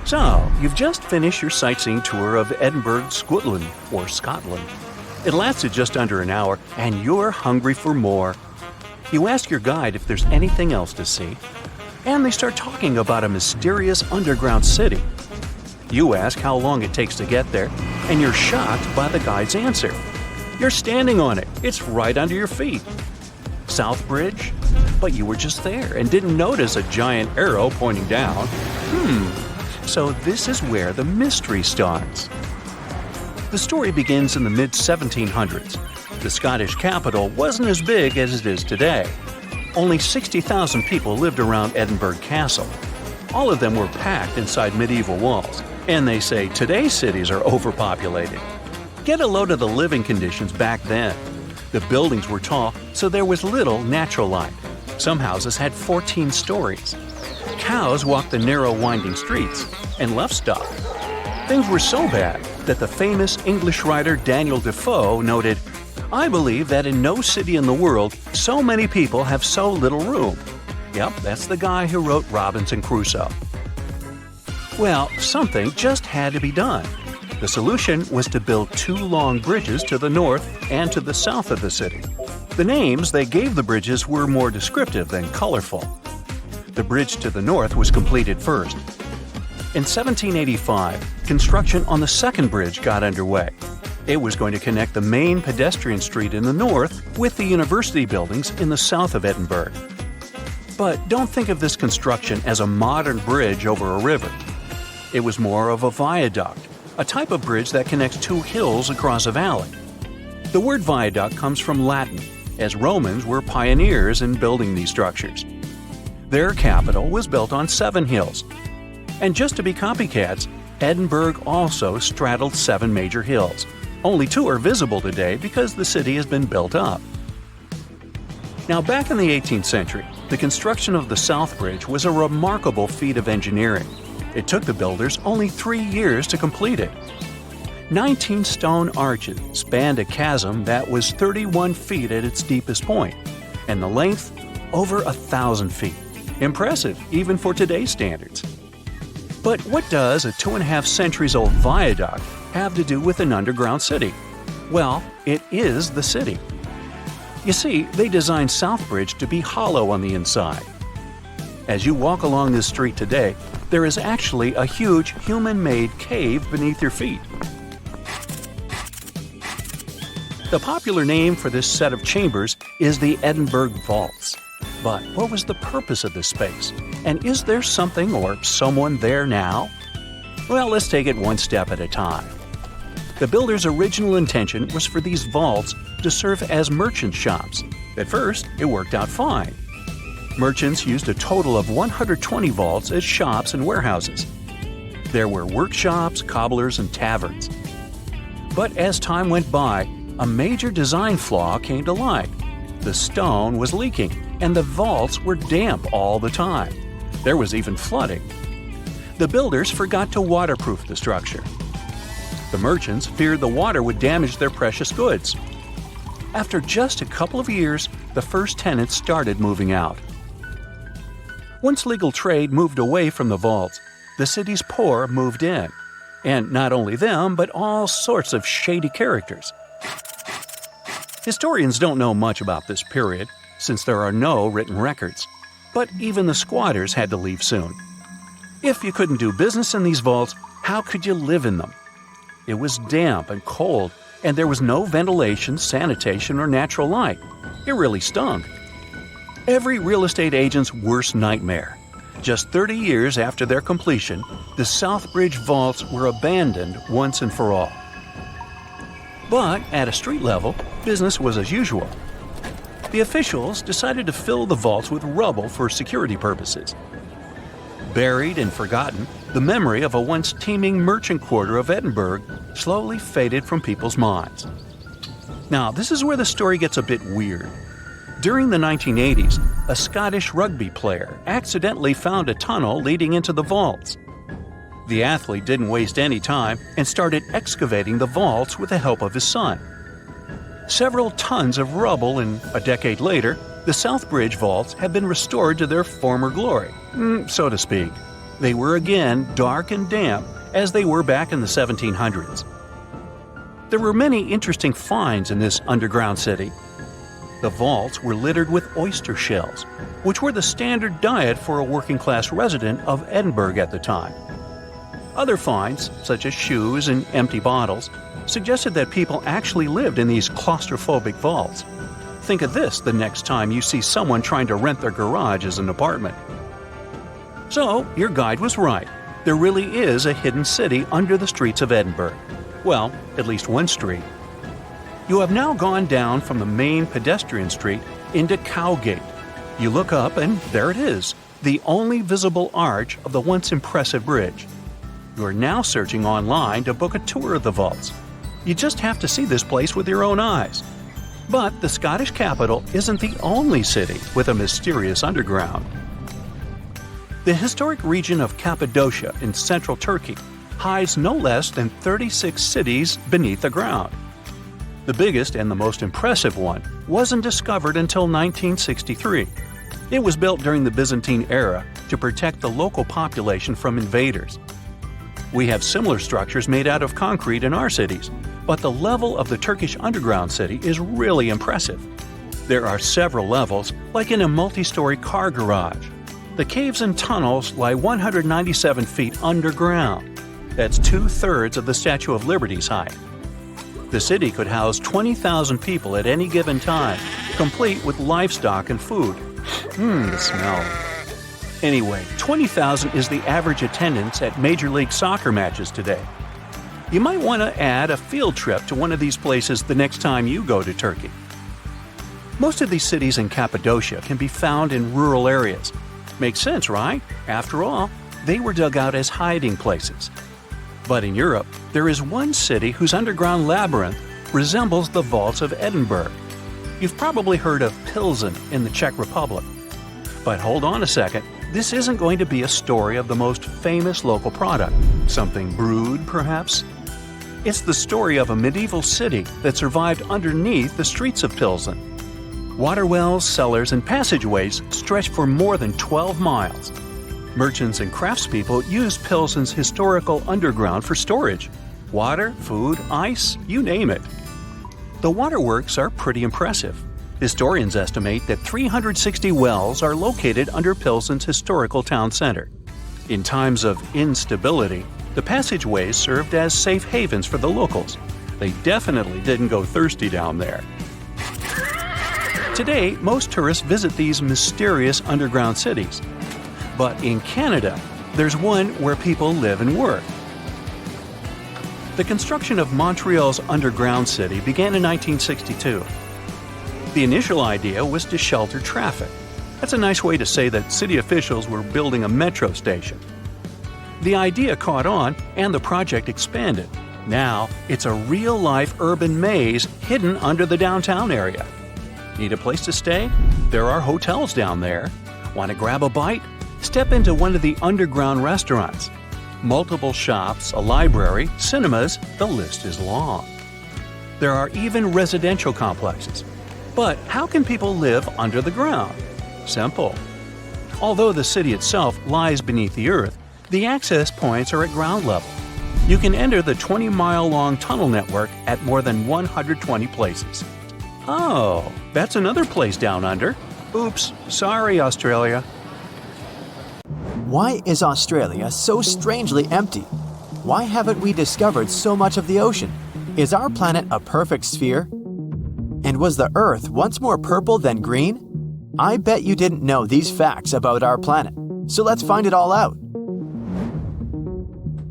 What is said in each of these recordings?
So, you've just finished your sightseeing tour of Edinburgh, Scotland, or Scotland. It lasted just under an hour, and you're hungry for more. You ask your guide if there's anything else to see, and they start talking about a mysterious underground city. You ask how long it takes to get there, and you're shocked by the guide's answer. You're standing on it. It's right under your feet. South Bridge? But you were just there and didn't notice a giant arrow pointing down. So this is where the mystery starts. The story begins in the mid-1700s. The Scottish capital wasn't as big as it is today. Only 60,000 people lived around Edinburgh Castle. All of them were packed inside medieval walls, and they say today's cities are overpopulated. Get a load of the living conditions back then. The buildings were tall, so there was little natural light. Some houses had 14 stories. Cows walked the narrow winding streets and left stock. Things were so bad that the famous English writer Daniel Defoe noted, "I believe that in no city in the world so many people have so little room." Yep, that's the guy who wrote Robinson Crusoe. Well, something just had to be done. The solution was to build 2 long bridges to the north and to the south of the city. The names they gave the bridges were more descriptive than colorful. The bridge to the north was completed first. In 1785, construction on the second bridge got underway. It was going to connect the main pedestrian street in the north with the university buildings in the south of Edinburgh. But don't think of this construction as a modern bridge over a river. It was more of a viaduct, a type of bridge that connects 2 hills across a valley. The word viaduct comes from Latin, as Romans were pioneers in building these structures. Their capital was built on 7 hills. And just to be copycats, Edinburgh also straddled 7 major hills. Only 2 are visible today because the city has been built up. Now, back in the 18th century, the construction of the South Bridge was a remarkable feat of engineering. It took the builders only 3 years to complete it. 19 stone arches spanned a chasm that was 31 feet at its deepest point, and the length over 1,000 feet. Impressive, even for today's standards. But what does a 2.5 centuries old viaduct have to do with an underground city? Well, it is the city. You see, they designed Southbridge to be hollow on the inside. As you walk along this street today, there is actually a huge human-made cave beneath your feet. The popular name for this set of chambers is the Edinburgh Vaults. But what was the purpose of this space? And is there something or someone there now? Well, let's take it one step at a time. The builder's original intention was for these vaults to serve as merchant shops. At first, it worked out fine. Merchants used a total of 120 vaults as shops and warehouses. There were workshops, cobblers, and taverns. But as time went by, a major design flaw came to light. The stone was leaking, and the vaults were damp all the time. There was even flooding. The builders forgot to waterproof the structure. The merchants feared the water would damage their precious goods. After just a couple of years, the first tenants started moving out. Once legal trade moved away from the vaults, the city's poor moved in. And not only them, but all sorts of shady characters. Historians don't know much about this period, since there are no written records. But even the squatters had to leave soon. If you couldn't do business in these vaults, how could you live in them? It was damp and cold, and there was no ventilation, sanitation, or natural light. It really stunk. Every real estate agent's worst nightmare. Just 30 years after their completion, the Southbridge vaults were abandoned once and for all. But at a street level, business was as usual. The officials decided to fill the vaults with rubble for security purposes. Buried and forgotten, the memory of a once teeming merchant quarter of Edinburgh slowly faded from people's minds. Now, this is where the story gets a bit weird. During the 1980s, a Scottish rugby player accidentally found a tunnel leading into the vaults. The athlete didn't waste any time and started excavating the vaults with the help of his son. Several tons of rubble, and a decade later, the Southbridge vaults have been restored to their former glory, so to speak. They were again dark and damp, as they were back in the 1700s. There were many interesting finds in this underground city. The vaults were littered with oyster shells, which were the standard diet for a working-class resident of Edinburgh at the time. Other finds, such as shoes and empty bottles, suggested that people actually lived in these claustrophobic vaults. Think of this the next time you see someone trying to rent their garage as an apartment. So, your guide was right. There really is a hidden city under the streets of Edinburgh. Well, at least one street. You have now gone down from the main pedestrian street into Cowgate. You look up and there it is, the only visible arch of the once impressive bridge. You are now searching online to book a tour of the vaults. You just have to see this place with your own eyes. But the Scottish capital isn't the only city with a mysterious underground. The historic region of Cappadocia in central Turkey hides no less than 36 cities beneath the ground. The biggest and the most impressive one wasn't discovered until 1963. It was built during the Byzantine era to protect the local population from invaders. We have similar structures made out of concrete in our cities, but the level of the Turkish underground city is really impressive. There are several levels, like in a multi-story car garage. The caves and tunnels lie 197 feet underground. That's 2/3 of the Statue of Liberty's height. The city could house 20,000 people at any given time, complete with livestock and food. The smell. Anyway, 20,000 is the average attendance at Major League Soccer matches today. You might want to add a field trip to one of these places the next time you go to Turkey. Most of these cities in Cappadocia can be found in rural areas. Makes sense, right? After all, they were dug out as hiding places. But in Europe, there is one city whose underground labyrinth resembles the vaults of Edinburgh. You've probably heard of Pilsen in the Czech Republic. But hold on a second, this isn't going to be a story of the most famous local product, something brewed perhaps? It's the story of a medieval city that survived underneath the streets of Pilsen. Water wells, cellars, and passageways stretch for more than 12 miles. Merchants and craftspeople used Pilsen's historical underground for storage. Water, food, ice, you name it. The waterworks are pretty impressive. Historians estimate that 360 wells are located under Pilsen's historical town center. In times of instability, the passageways served as safe havens for the locals. They definitely didn't go thirsty down there. Today, most tourists visit these mysterious underground cities. But in Canada, there's one where people live and work. The construction of Montreal's underground city began in 1962. The initial idea was to shelter traffic. That's a nice way to say that city officials were building a metro station. The idea caught on and the project expanded. Now, it's a real-life urban maze hidden under the downtown area. Need a place to stay? There are hotels down there. Want to grab a bite? Step into one of the underground restaurants. Multiple shops, a library, cinemas, the list is long. There are even residential complexes. But how can people live under the ground? Simple. Although the city itself lies beneath the earth, the access points are at ground level. You can enter the 20-mile-long tunnel network at more than 120 places. Oh, that's another place down under. Oops, sorry, Australia. Why is Australia so strangely empty? Why haven't we discovered so much of the ocean? Is our planet a perfect sphere? And was the Earth once more purple than green? I bet you didn't know these facts about our planet. So let's find it all out.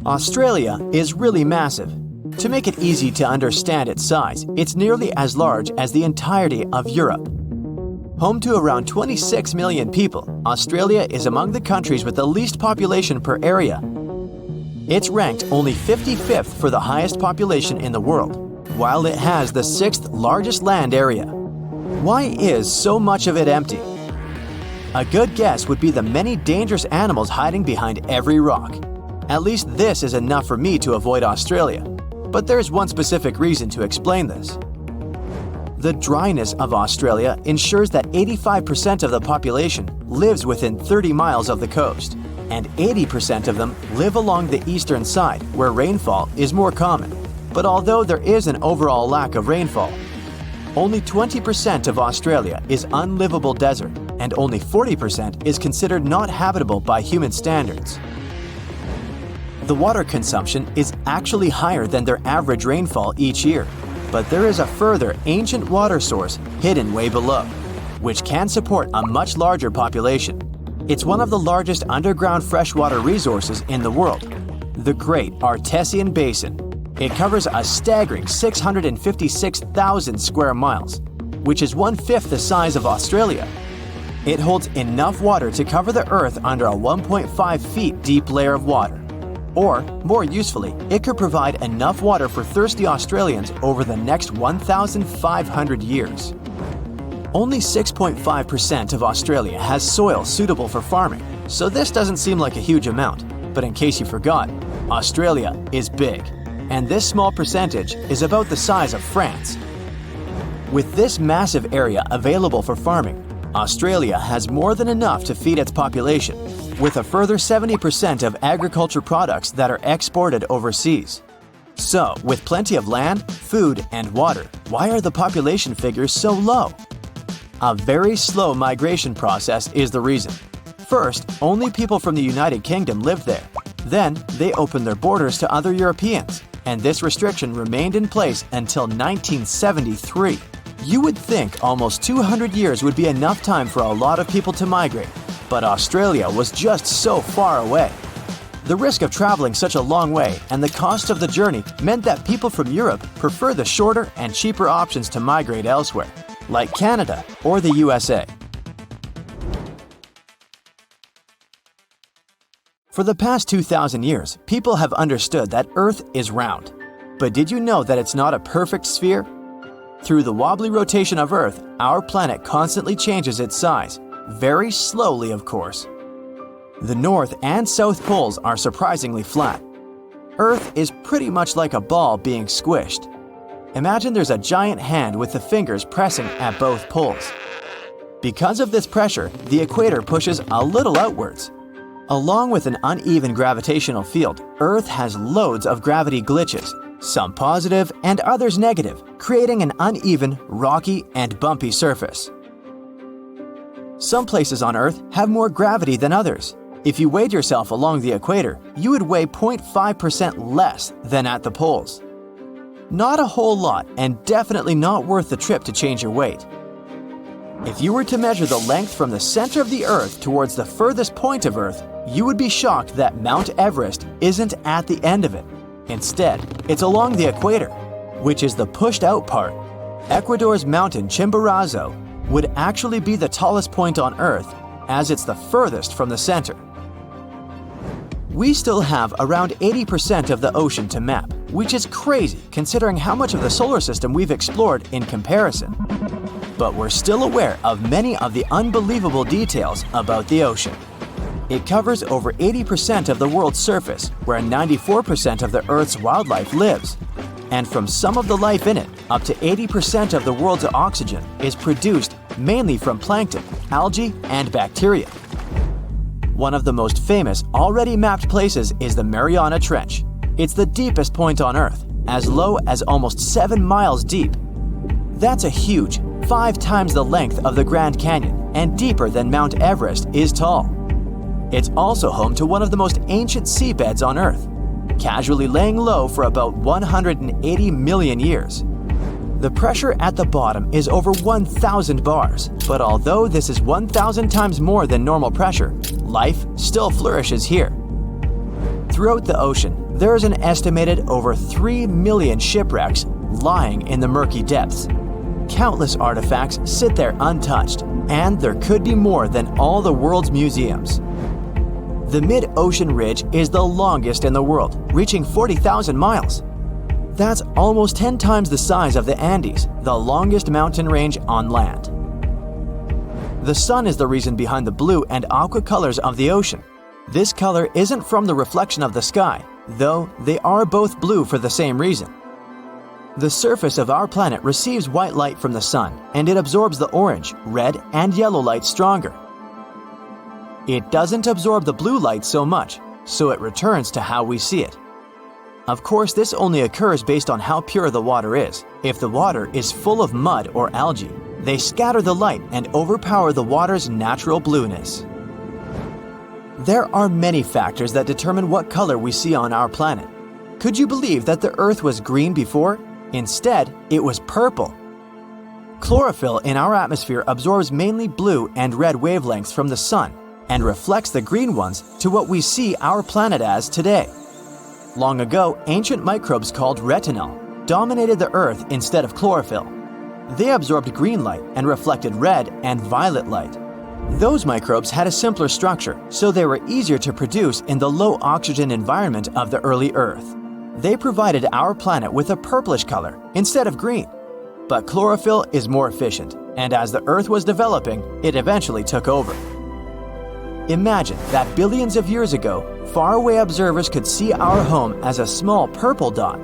Australia is really massive. To make it easy to understand its size, it's nearly as large as the entirety of Europe. Home to around 26 million people, Australia is among the countries with the least population per area. It's ranked only 55th for the highest population in the world, while it has the 6th largest land area. Why is so much of it empty? A good guess would be the many dangerous animals hiding behind every rock. At least this is enough for me to avoid Australia. But there's one specific reason to explain this. The dryness of Australia ensures that 85% of the population lives within 30 miles of the coast. and 80% of them live along the eastern side, where rainfall is more common. But although there is an overall lack of rainfall, only 20% of Australia is unlivable desert, and only 40% is considered not habitable by human standards. The water consumption is actually higher than their average rainfall each year, but there is a further ancient water source hidden way below, which can support a much larger population. It's one of the largest underground freshwater resources in the world, the Great Artesian Basin. It covers a staggering 656,000 square miles, which is 1/5 the size of Australia. It holds enough water to cover the Earth under a 1.5 feet deep layer of water. Or, more usefully, it could provide enough water for thirsty Australians over the next 1,500 years. Only 6.5% of Australia has soil suitable for farming, so this doesn't seem like a huge amount. But in case you forgot, Australia is big, and this small percentage is about the size of France. With this massive area available for farming, Australia has more than enough to feed its population, with a further 70% of agriculture products that are exported overseas. So, with plenty of land, food, and water, why are the population figures so low? A very slow migration process is the reason. First, only people from the United Kingdom lived there. Then, they opened their borders to other Europeans, and this restriction remained in place until 1973. You would think almost 200 years would be enough time for a lot of people to migrate, but Australia was just so far away. The risk of traveling such a long way and the cost of the journey meant that people from Europe prefer the shorter and cheaper options to migrate elsewhere, like Canada or the USA. For the past 2,000 years, people have understood that Earth is round. But did you know that it's not a perfect sphere? Through the wobbly rotation of Earth, our planet constantly changes its size, very slowly of course. The North and South poles are surprisingly flat. Earth is pretty much like a ball being squished. Imagine there's a giant hand with the fingers pressing at both poles. Because of this pressure, the equator pushes a little outwards. Along with an uneven gravitational field, Earth has loads of gravity glitches, some positive and others negative, creating an uneven, rocky, and bumpy surface. Some places on Earth have more gravity than others. If you weighed yourself along the equator, you would weigh 0.5% less than at the poles. Not a whole lot, and definitely not worth the trip to change your weight. If you were to measure the length from the center of the Earth towards the furthest point of Earth, you would be shocked that Mount Everest isn't at the end of it. Instead, it's along the equator, which is the pushed-out part. Ecuador's mountain Chimborazo would actually be the tallest point on Earth, as it's the furthest from the center. We still have around 80% of the ocean to map, which is crazy considering how much of the solar system we've explored in comparison. But we're still aware of many of the unbelievable details about the ocean. It covers over 80% of the world's surface, where 94% of the Earth's wildlife lives. And from some of the life in it, up to 80% of the world's oxygen is produced mainly from plankton, algae, and bacteria. One of the most famous, already mapped places is the Mariana Trench. It's the deepest point on Earth, as low as almost 7 miles deep. That's a huge, 5 times the length of the Grand Canyon, and deeper than Mount Everest is tall. It's also home to one of the most ancient seabeds on Earth, casually laying low for about 180 million years. The pressure at the bottom is over 1,000 bars, but although this is 1,000 times more than normal pressure, life still flourishes here. Throughout the ocean, there is an estimated over 3 million shipwrecks lying in the murky depths. Countless artifacts sit there untouched, and there could be more than all the world's museums. The mid-ocean ridge is the longest in the world, reaching 40,000 miles. That's almost 10 times the size of the Andes, the longest mountain range on land. The sun is the reason behind the blue and aqua colors of the ocean. This color isn't from the reflection of the sky, though they are both blue for the same reason. The surface of our planet receives white light from the sun, and it absorbs the orange, red, and yellow light stronger. It doesn't absorb the blue light so much, so it returns to how we see it. Of course, this only occurs based on how pure the water is. If the water is full of mud or algae, they scatter the light and overpower the water's natural blueness. There are many factors that determine what color we see on our planet. Could you believe that the Earth was green before? Instead, it was purple. Chlorophyll in our atmosphere absorbs mainly blue and red wavelengths from the sun and reflects the green ones to what we see our planet as today. Long ago, ancient microbes called retinal dominated the Earth instead of chlorophyll. They absorbed green light and reflected red and violet light. Those microbes had a simpler structure, so they were easier to produce in the low oxygen environment of the early Earth. They provided our planet with a purplish color instead of green. But chlorophyll is more efficient, and as the Earth was developing, it eventually took over. Imagine that billions of years ago, faraway observers could see our home as a small purple dot.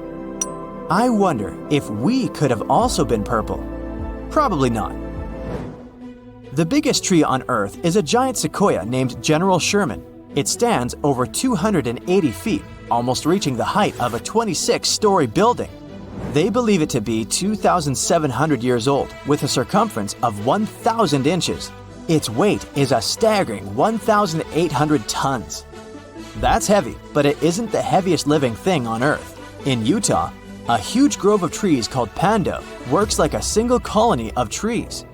I wonder if we could have also been purple. Probably not. The biggest tree on Earth is a giant sequoia named General Sherman. It stands over 280 feet, almost reaching the height of a 26-story building. They believe it to be 2,700 years old, with a circumference of 1,000 inches. Its weight is a staggering 1,800 tons. That's heavy, but it isn't the heaviest living thing on Earth. In Utah, a huge grove of trees called pando works like a single colony of trees.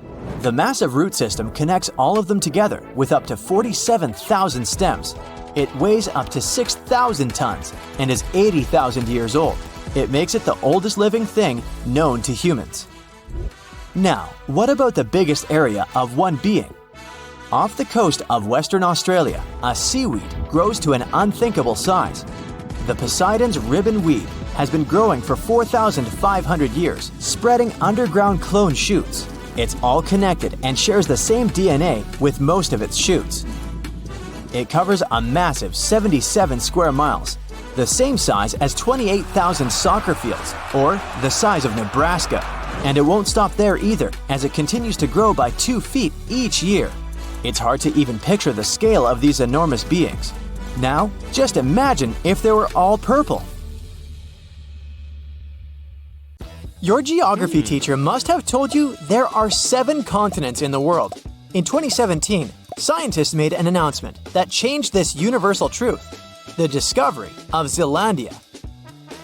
The massive root system connects all of them together with up to 47,000 stems. It weighs up to 6,000 tons and is 80,000 years old. It makes it the oldest living thing known to humans. Now, what about the biggest area of one being? Off the coast of Western Australia, a seaweed grows to an unthinkable size. The Poseidon's ribbon weed has been growing for 4,500 years, spreading underground clone shoots. It's all connected and shares the same DNA with most of its shoots. It covers a massive 77 square miles, the same size as 28,000 soccer fields, or the size of Nebraska. And it won't stop there either, as it continues to grow by 2 feet each year. It's hard to even picture the scale of these enormous beings. Now, just imagine if they were all purple. Your geography teacher must have told you there are 7 continents in the world. In 2017, scientists made an announcement that changed this universal truth: the discovery of Zealandia.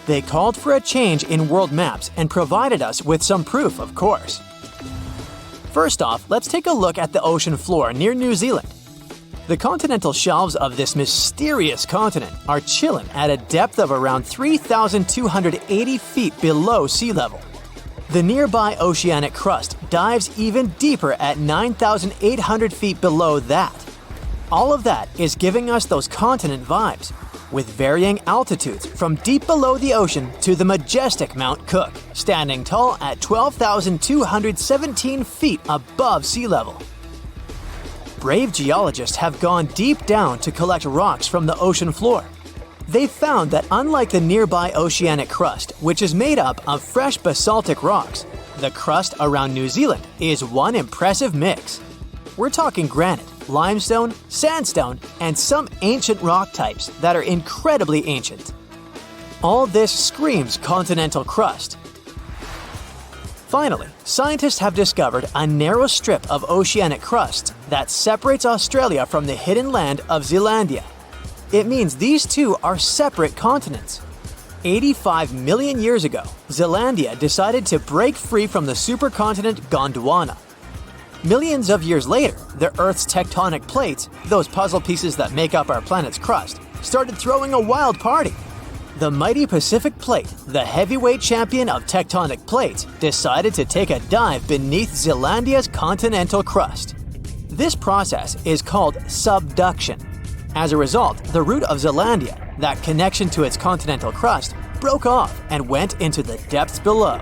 They called for a change in world maps and provided us with some proof, of course. First off, let's take a look at the ocean floor near New Zealand. The continental shelves of this mysterious continent are chilling at a depth of around 3,280 feet below sea level. The nearby oceanic crust dives even deeper at 9,800 feet below that. All of that is giving us those continent vibes, with varying altitudes from deep below the ocean to the majestic Mount Cook, standing tall at 12,217 feet above sea level. Brave geologists have gone deep down to collect rocks from the ocean floor. They found that unlike the nearby oceanic crust, which is made up of fresh basaltic rocks, the crust around New Zealand is one impressive mix. We're talking granite, limestone, sandstone, and some ancient rock types that are incredibly ancient. All this screams continental crust. Finally, scientists have discovered a narrow strip of oceanic crust that separates Australia from the hidden land of Zealandia. It means these two are separate continents. 85 million years ago, Zealandia decided to break free from the supercontinent Gondwana. Millions of years later, the Earth's tectonic plates, those puzzle pieces that make up our planet's crust, started throwing a wild party. The mighty Pacific Plate, the heavyweight champion of tectonic plates, decided to take a dive beneath Zealandia's continental crust. This process is called subduction. As a result, the root of Zealandia, that connection to its continental crust, broke off and went into the depths below.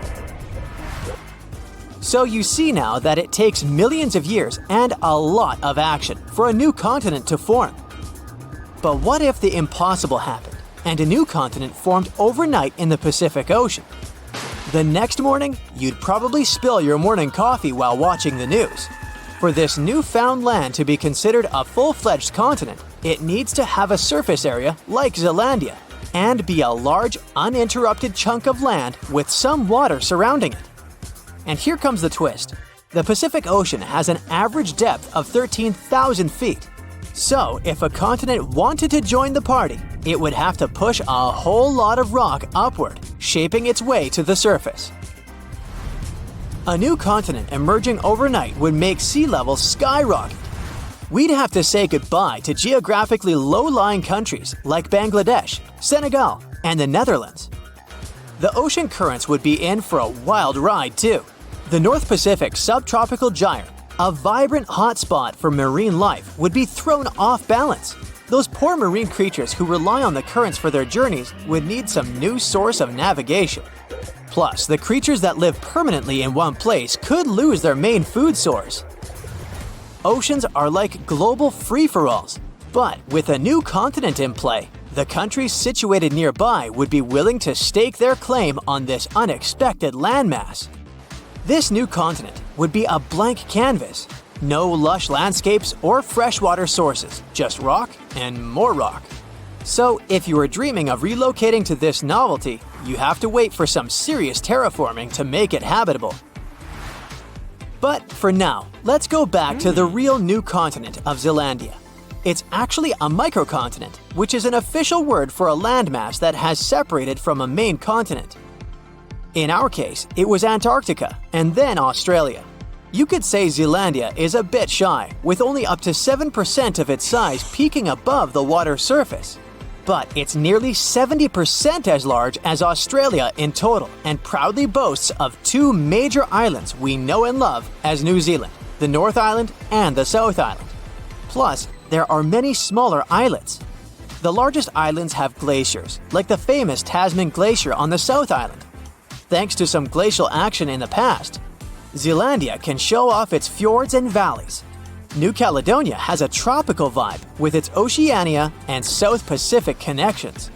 So you see now that it takes millions of years and a lot of action for a new continent to form. But what if the impossible happened, and a new continent formed overnight in the Pacific Ocean? The next morning, you'd probably spill your morning coffee while watching the news. For this newfound land to be considered a full-fledged continent, it needs to have a surface area like Zealandia and be a large, uninterrupted chunk of land with some water surrounding it. And here comes the twist. The Pacific Ocean has an average depth of 13,000 feet. So, if a continent wanted to join the party, it would have to push a whole lot of rock upward, shaping its way to the surface. A new continent emerging overnight would make sea levels skyrocket. We'd have to say goodbye to geographically low-lying countries like Bangladesh, Senegal, and the Netherlands. The ocean currents would be in for a wild ride too. The North Pacific subtropical gyre, a vibrant hotspot for marine life, would be thrown off balance. Those poor marine creatures who rely on the currents for their journeys would need some new source of navigation. Plus, the creatures that live permanently in one place could lose their main food source. Oceans are like global free-for-alls, but with a new continent in play, the countries situated nearby would be willing to stake their claim on this unexpected landmass. This new continent would be a blank canvas. No lush landscapes or freshwater sources, just rock and more rock. So, if you were dreaming of relocating to this novelty, you have to wait for some serious terraforming to make it habitable. But for now, let's go back to the real new continent of Zealandia. It's actually a microcontinent, which is an official word for a landmass that has separated from a main continent. In our case, it was Antarctica and then Australia. You could say Zealandia is a bit shy, with only up to 7% of its size peaking above the water's surface. But it's nearly 70% as large as Australia in total and proudly boasts of two major islands we know and love as New Zealand, the North Island and the South Island. Plus, there are many smaller islets. The largest islands have glaciers, like the famous Tasman Glacier on the South Island. Thanks to some glacial action in the past, Zealandia can show off its fjords and valleys. New Caledonia has a tropical vibe with its Oceania and South Pacific connections.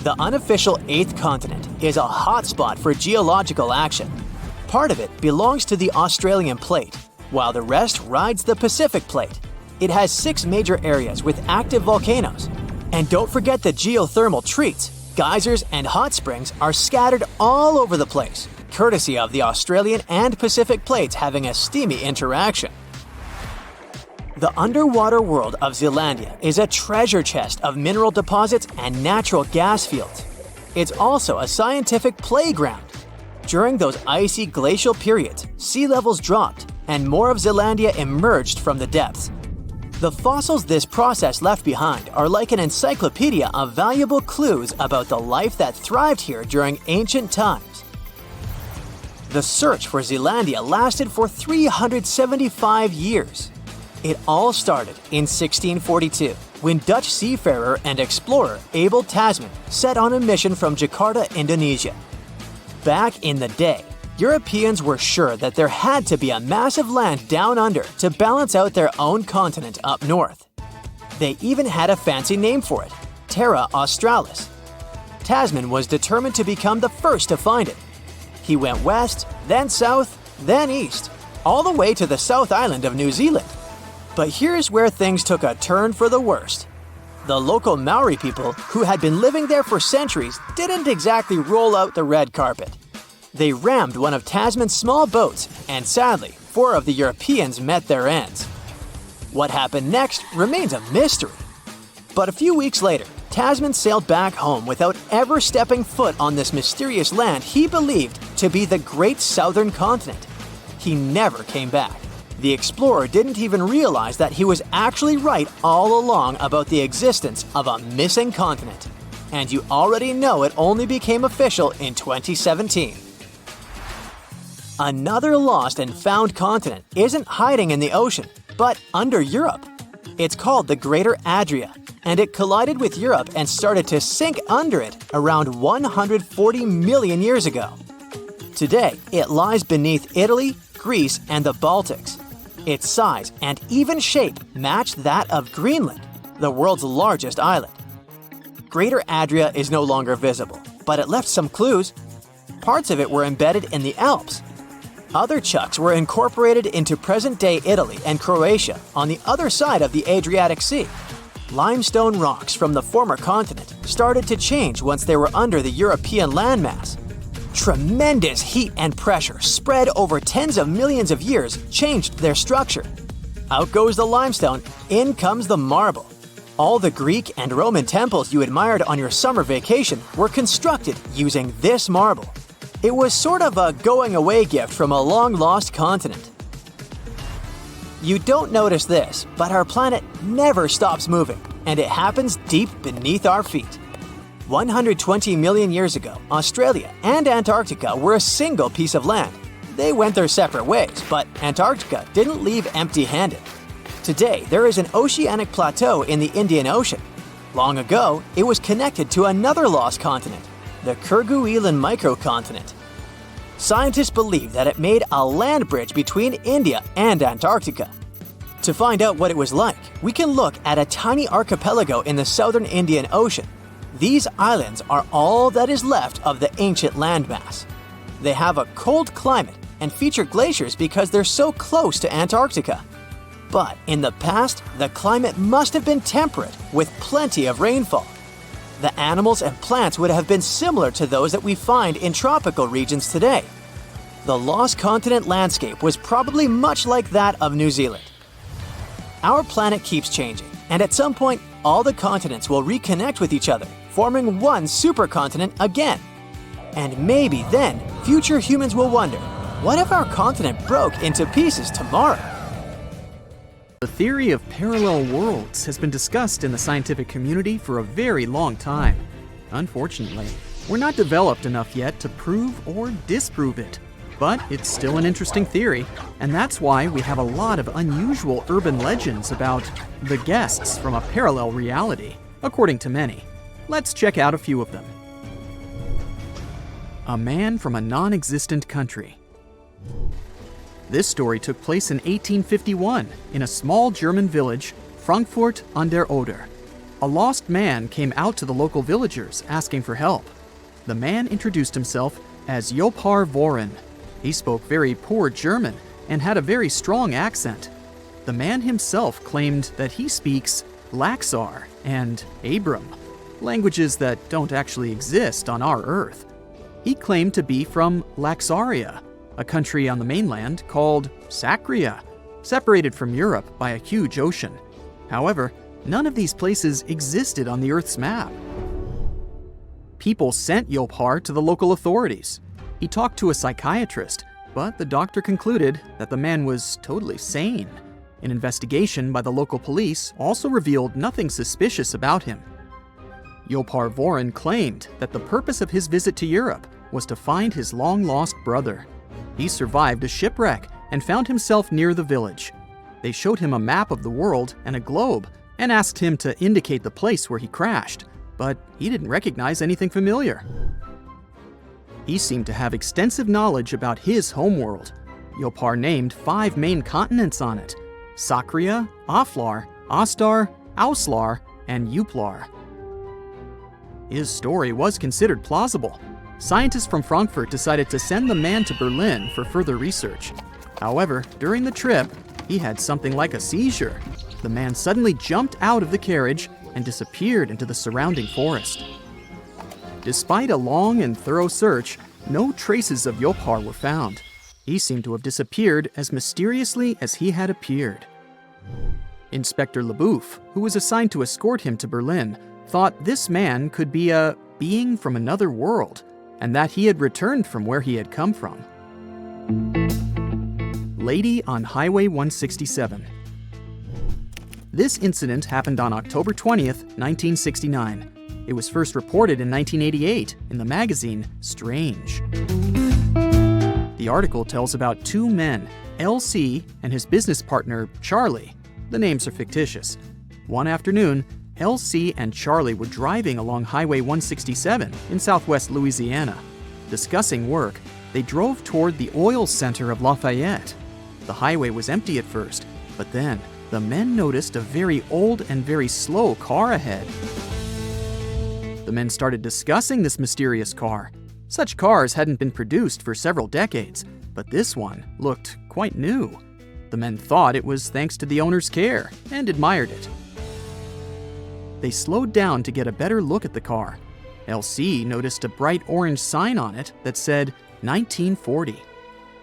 The unofficial 8th continent is a hotspot for geological action. Part of it belongs to the Australian plate, while the rest rides the Pacific plate. It has 6 major areas with active volcanoes. And don't forget the geothermal treats. Geysers and hot springs are scattered all over the place, courtesy of the Australian and Pacific plates having a steamy interaction. The underwater world of Zealandia is a treasure chest of mineral deposits and natural gas fields. It's also a scientific playground. During those icy glacial periods, sea levels dropped and more of Zealandia emerged from the depths. The fossils this process left behind are like an encyclopedia of valuable clues about the life that thrived here during ancient times. The search for Zealandia lasted for 375 years. It all started in 1642, when Dutch seafarer and explorer Abel Tasman set on a mission from Jakarta, Indonesia. Back in the day, Europeans were sure that there had to be a massive land down under to balance out their own continent up north. They even had a fancy name for it, Terra Australis. Tasman was determined to become the first to find it. He went west, then south, then east, all the way to the South Island of New Zealand. But here's where things took a turn for the worst. The local Maori people, who had been living there for centuries, didn't exactly roll out the red carpet. They rammed one of Tasman's small boats, and sadly, 4 of the Europeans met their ends. What happened next remains a mystery. But a few weeks later, Tasman sailed back home without ever stepping foot on this mysterious land he believed to be the Great Southern Continent. He never came back. The explorer didn't even realize that he was actually right all along about the existence of a missing continent. And you already know it only became official in 2017. Another lost and found continent isn't hiding in the ocean, but under Europe. It's called the Greater Adria, and it collided with Europe and started to sink under it around 140 million years ago. Today, it lies beneath Italy, Greece, and the Baltics. Its size and even shape match that of Greenland, the world's largest island. Greater Adria is no longer visible, but it left some clues. Parts of it were embedded in the Alps. Other chunks were incorporated into present-day Italy and Croatia on the other side of the Adriatic Sea. Limestone rocks from the former continent started to change once they were under the European landmass. Tremendous heat and pressure spread over tens of millions of years changed their structure. Out goes the limestone, in comes the marble. All the Greek and Roman temples you admired on your summer vacation were constructed using this marble. It was sort of a going-away gift from a long-lost continent. You don't notice this, but our planet never stops moving, and it happens deep beneath our feet. 120 million years ago, Australia and Antarctica were a single piece of land. They went their separate ways, but Antarctica didn't leave empty-handed. Today, there is an oceanic plateau in the Indian Ocean. Long ago, it was connected to another lost continent, the Kerguelen microcontinent. Scientists believe that it made a land bridge between India and Antarctica. To find out what it was like, we can look at a tiny archipelago in the southern Indian Ocean. These islands are all that is left of the ancient landmass. They have a cold climate and feature glaciers because they're so close to Antarctica. But in the past, the climate must have been temperate with plenty of rainfall. The animals and plants would have been similar to those that we find in tropical regions today. The lost continent landscape was probably much like that of New Zealand. Our planet keeps changing, and at some point, all the continents will reconnect with each other, forming one supercontinent again. And maybe then, future humans will wonder, what if our continent broke into pieces tomorrow? The theory of parallel worlds has been discussed in the scientific community for a very long time. Unfortunately, we're not developed enough yet to prove or disprove it. But it's still an interesting theory, and that's why we have a lot of unusual urban legends about the guests from a parallel reality, according to many. Let's check out a few of them. A man from a non-existent country. This story took place in 1851 in a small German village, Frankfurt an der Oder. A lost man came out to the local villagers asking for help. The man introduced himself as Jopar Voren. He spoke very poor German and had a very strong accent. The man himself claimed that he speaks Laxar and Abram, languages that don't actually exist on our Earth. He claimed to be from Laxaria, a country on the mainland called Sacria, separated from Europe by a huge ocean. However, none of these places existed on the Earth's map. People sent Jopar to the local authorities. He talked to a psychiatrist, but the doctor concluded that the man was totally sane. An investigation by the local police also revealed nothing suspicious about him. Jopar Voren claimed that the purpose of his visit to Europe was to find his long-lost brother. He survived a shipwreck and found himself near the village. They showed him a map of the world and a globe and asked him to indicate the place where he crashed, but he didn't recognize anything familiar. He seemed to have extensive knowledge about his homeworld. Jopar named 5 main continents on it: Sacria, Aflar, Astar, Auslar, and Uplar. His story was considered plausible. Scientists from Frankfurt decided to send the man to Berlin for further research. However, during the trip, he had something like a seizure. The man suddenly jumped out of the carriage and disappeared into the surrounding forest. Despite a long and thorough search, no traces of Jopar were found. He seemed to have disappeared as mysteriously as he had appeared. Inspector Leboeuf, who was assigned to escort him to Berlin, thought this man could be a being from another world, and that he had returned from where he had come from. Lady on Highway 167. This incident happened on October 20th, 1969. It was first reported in 1988 in the magazine Strange. The article tells about 2 men, LC and his business partner, Charlie. The names are fictitious. One afternoon, LC and Charlie were driving along Highway 167 in southwest Louisiana. Discussing work, they drove toward the oil center of Lafayette. The highway was empty at first, but then the men noticed a very old and very slow car ahead. The men started discussing this mysterious car. Such cars hadn't been produced for several decades, but this one looked quite new. The men thought it was thanks to the owner's care and admired it. They slowed down to get a better look at the car. LC noticed a bright orange sign on it that said 1940.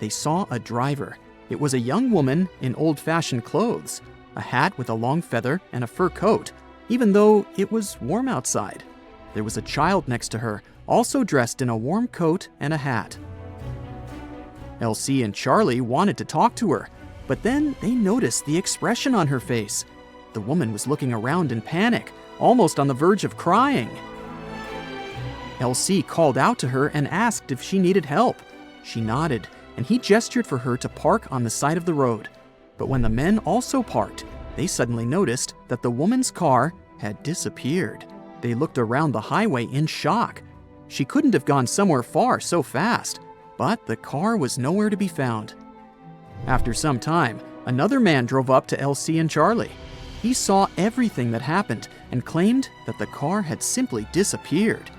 They saw a driver. It was a young woman in old-fashioned clothes, a hat with a long feather and a fur coat, even though it was warm outside. There was a child next to her, also dressed in a warm coat and a hat. LC and Charlie wanted to talk to her, but then they noticed the expression on her face. The woman was looking around in panic, almost on the verge of crying. LC called out to her and asked if she needed help. She nodded, and he gestured for her to park on the side of the road. But when the men also parked, they suddenly noticed that the woman's car had disappeared. They looked around the highway in shock. She couldn't have gone somewhere far so fast, but the car was nowhere to be found. After some time, another man drove up to LC and Charlie. He saw everything that happened and claimed that the car had simply disappeared.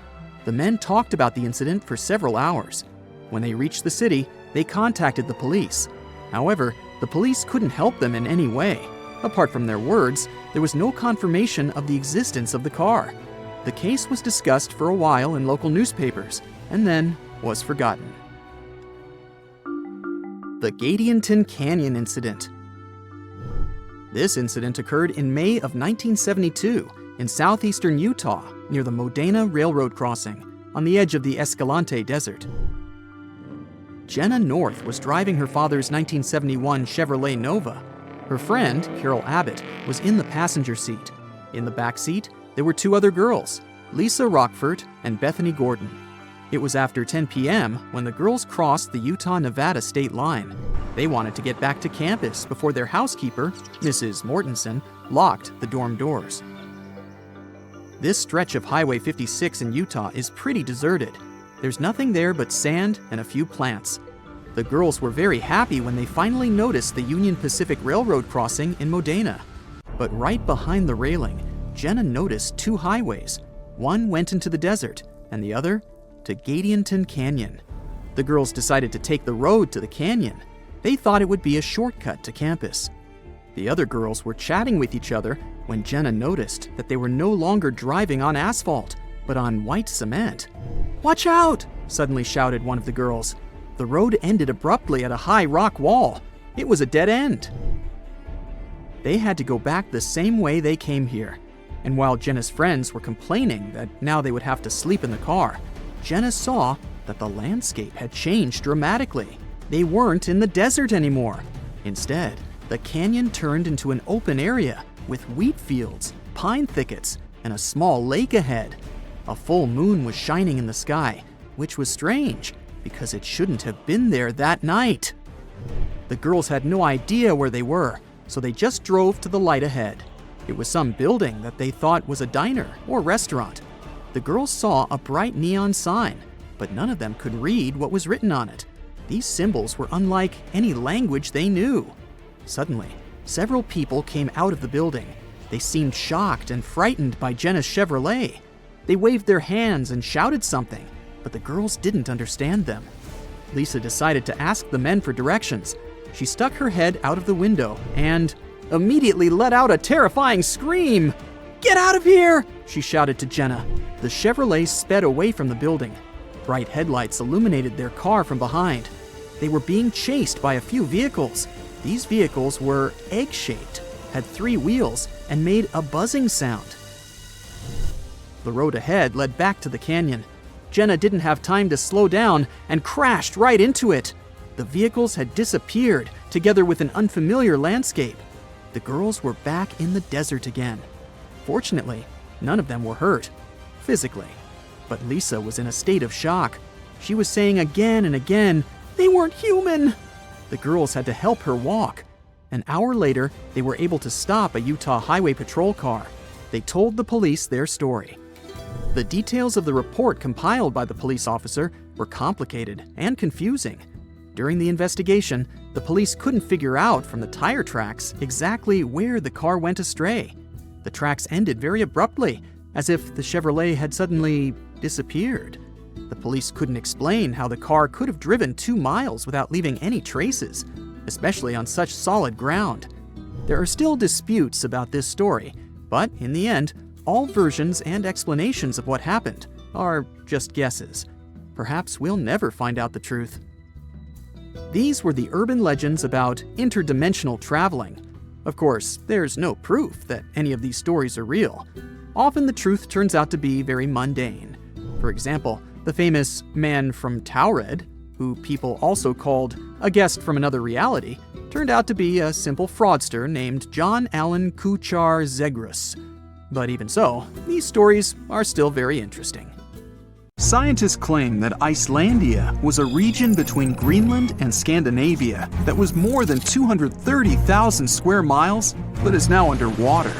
The men talked about the incident for several hours. When they reached the city, they contacted the police. However, the police couldn't help them in any way. Apart from their words, there was no confirmation of the existence of the car. The case was discussed for a while in local newspapers, and then was forgotten. The Gadianton Canyon Incident. This incident occurred in May of 1972 in southeastern Utah near the Modena Railroad crossing on the edge of the Escalante Desert. Jenna North was driving her father's 1971 Chevrolet Nova. Her friend, Carol Abbott, was in the passenger seat. In the back seat, there were two other girls, Lisa Rockford and Bethany Gordon. It was after 10 p.m. when the girls crossed the Utah-Nevada state line. They wanted to get back to campus before their housekeeper, Mrs. Mortensen, locked the dorm doors. This stretch of Highway 56 in Utah is pretty deserted. There's nothing there but sand and a few plants. The girls were very happy when they finally noticed the Union Pacific Railroad crossing in Modena. But right behind the railing, Jenna noticed two highways. One went into the desert, and the other to Gadianton Canyon. The girls decided to take the road to the canyon. They thought it would be a shortcut to campus. The other girls were chatting with each other when Jenna noticed that they were no longer driving on asphalt, but on white cement. "Watch out!" suddenly shouted one of the girls. The road ended abruptly at a high rock wall. It was a dead end. They had to go back the same way they came here. And while Jenna's friends were complaining that now they would have to sleep in the car, Jenna saw that the landscape had changed dramatically. They weren't in the desert anymore. Instead, the canyon turned into an open area with wheat fields, pine thickets, and a small lake ahead. A full moon was shining in the sky, which was strange because it shouldn't have been there that night. The girls had no idea where they were, so they just drove to the light ahead. It was some building that they thought was a diner or restaurant. The girls saw a bright neon sign, but none of them could read what was written on it. These symbols were unlike any language they knew. Suddenly, several people came out of the building. They seemed shocked and frightened by Jenna's Chevrolet. They waved their hands and shouted something, but the girls didn't understand them. Lisa decided to ask the men for directions. She stuck her head out of the window and immediately let out a terrifying scream. "Get out of here!" she shouted to Jenna. The Chevrolet sped away from the building. Bright headlights illuminated their car from behind. They were being chased by a few vehicles. These vehicles were egg-shaped, had 3 wheels, and made a buzzing sound. The road ahead led back to the canyon. Jenna didn't have time to slow down and crashed right into it. The vehicles had disappeared, together with an unfamiliar landscape. The girls were back in the desert again. Fortunately, none of them were hurt, physically. But Lisa was in a state of shock. She was saying again and again, "They weren't human!" The girls had to help her walk. An hour later, they were able to stop a Utah Highway Patrol car. They told the police their story. The details of the report compiled by the police officer were complicated and confusing. During the investigation, the police couldn't figure out from the tire tracks exactly where the car went astray. The tracks ended very abruptly, as if the Chevrolet had suddenly disappeared. The police couldn't explain how the car could have driven 2 miles without leaving any traces, especially on such solid ground. There are still disputes about this story, but in the end, all versions and explanations of what happened are just guesses. Perhaps we'll never find out the truth. These were the urban legends about interdimensional traveling. Of course, there's no proof that any of these stories are real. Often the truth turns out to be very mundane. For example, the famous man from Taured, who people also called a guest from another reality, turned out to be a simple fraudster named John Allen Kuchar Zegrus. But even so, these stories are still very interesting. Scientists claim that Icelandia was a region between Greenland and Scandinavia that was more than 230,000 square miles, but is now underwater.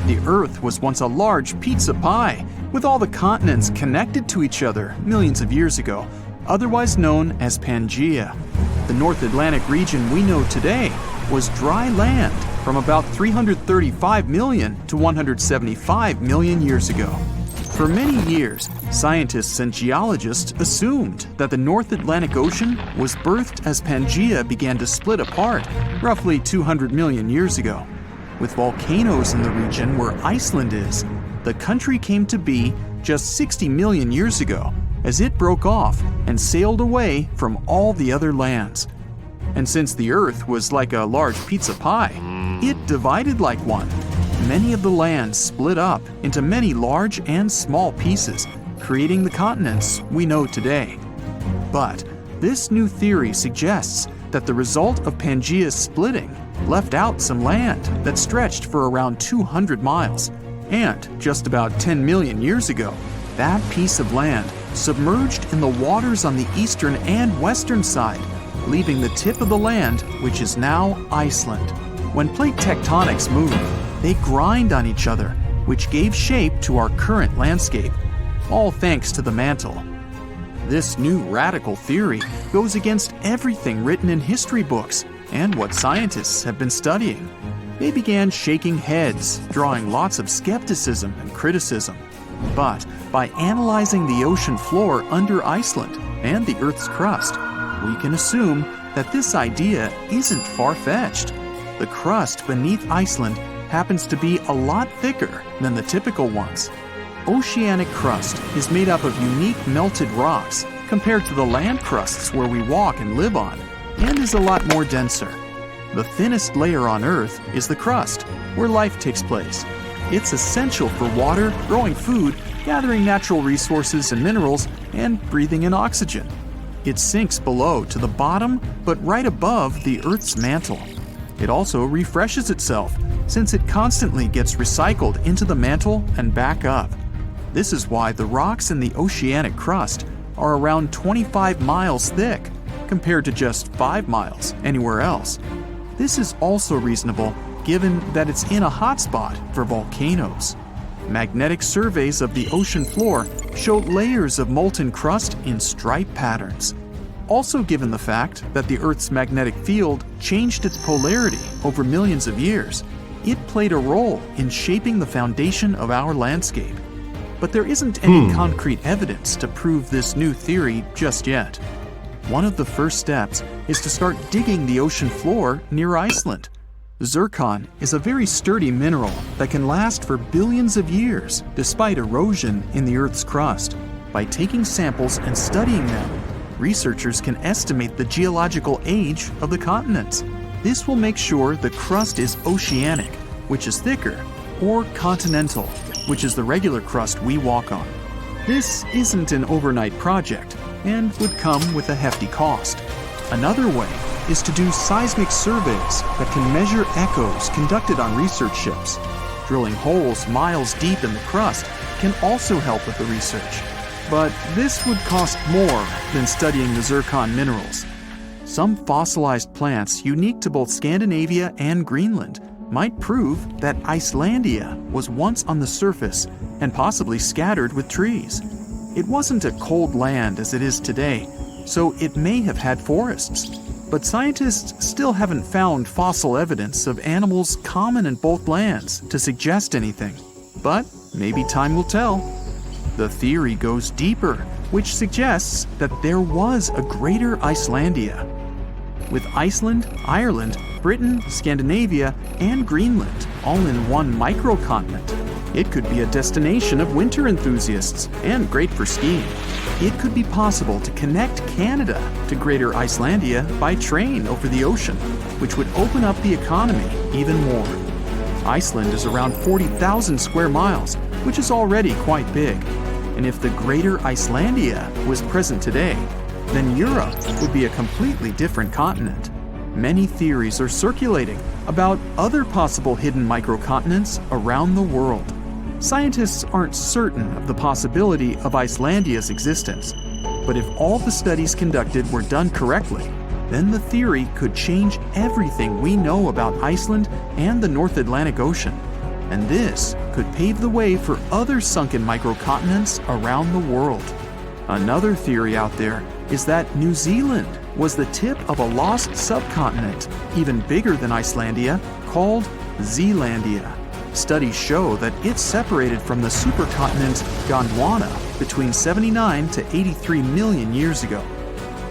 The Earth was once a large pizza pie, with all the continents connected to each other millions of years ago, otherwise known as Pangaea. The North Atlantic region we know today was dry land from about 335 million to 175 million years ago. For many years, scientists and geologists assumed that the North Atlantic Ocean was birthed as Pangaea began to split apart roughly 200 million years ago. With volcanoes in the region where Iceland is, the country came to be just 60 million years ago as it broke off and sailed away from all the other lands. And since the Earth was like a large pizza pie, it divided like one. Many of the lands split up into many large and small pieces, creating the continents we know today. But this new theory suggests that the result of Pangaea's splitting left out some land that stretched for around 200 miles. And just about 10 million years ago, that piece of land submerged in the waters on the eastern and western side, leaving the tip of the land, which is now Iceland. When plate tectonics move, they grind on each other, which gave shape to our current landscape, all thanks to the mantle. This new radical theory goes against everything written in history books and what scientists have been studying. They began shaking heads, drawing lots of skepticism and criticism. But by analyzing the ocean floor under Iceland and the Earth's crust, we can assume that this idea isn't far-fetched. The crust beneath Iceland happens to be a lot thicker than the typical ones. Oceanic crust is made up of unique melted rocks compared to the land crusts where we walk and live on, and is a lot more denser. The thinnest layer on Earth is the crust, where life takes place. It's essential for water, growing food, gathering natural resources and minerals, and breathing in oxygen. It sinks below to the bottom, but right above the Earth's mantle. It also refreshes itself, since it constantly gets recycled into the mantle and back up. This is why the rocks in the oceanic crust are around 25 miles thick, compared to just 5 miles anywhere else. This is also reasonable given that it's in a hotspot for volcanoes. Magnetic surveys of the ocean floor show layers of molten crust in stripe patterns. Also, given the fact that the Earth's magnetic field changed its polarity over millions of years, it played a role in shaping the foundation of our landscape. But there isn't any concrete evidence to prove this new theory just yet. One of the first steps is to start digging the ocean floor near Iceland. Zircon is a very sturdy mineral that can last for billions of years despite erosion in the Earth's crust. By taking samples and studying them, researchers can estimate the geological age of the continents. This will make sure the crust is oceanic, which is thicker, or continental, which is the regular crust we walk on. This isn't an overnight project and would come with a hefty cost. Another way is to do seismic surveys that can measure echoes conducted on research ships. Drilling holes miles deep in the crust can also help with the research. But this would cost more than studying the zircon minerals. Some fossilized plants unique to both Scandinavia and Greenland might prove that Icelandia was once on the surface and possibly scattered with trees. It wasn't a cold land as it is today, so it may have had forests. But scientists still haven't found fossil evidence of animals common in both lands to suggest anything. But maybe time will tell. The theory goes deeper, which suggests that there was a greater Icelandia. With Iceland, Ireland, Britain, Scandinavia, and Greenland all in one microcontinent, it could be a destination of winter enthusiasts and great for skiing. It could be possible to connect Canada to Greater Icelandia by train over the ocean, which would open up the economy even more. Iceland is around 40,000 square miles, which is already quite big. And if the Greater Icelandia was present today, then Europe would be a completely different continent. Many theories are circulating about other possible hidden microcontinents around the world. Scientists aren't certain of the possibility of Icelandia's existence, but if all the studies conducted were done correctly, then the theory could change everything we know about Iceland and the North Atlantic Ocean. And this could pave the way for other sunken microcontinents around the world. Another theory out there is that New Zealand was the tip of a lost subcontinent, even bigger than Icelandia, called Zealandia. Studies show that it's separated from the supercontinent Gondwana between 79 to 83 million years ago.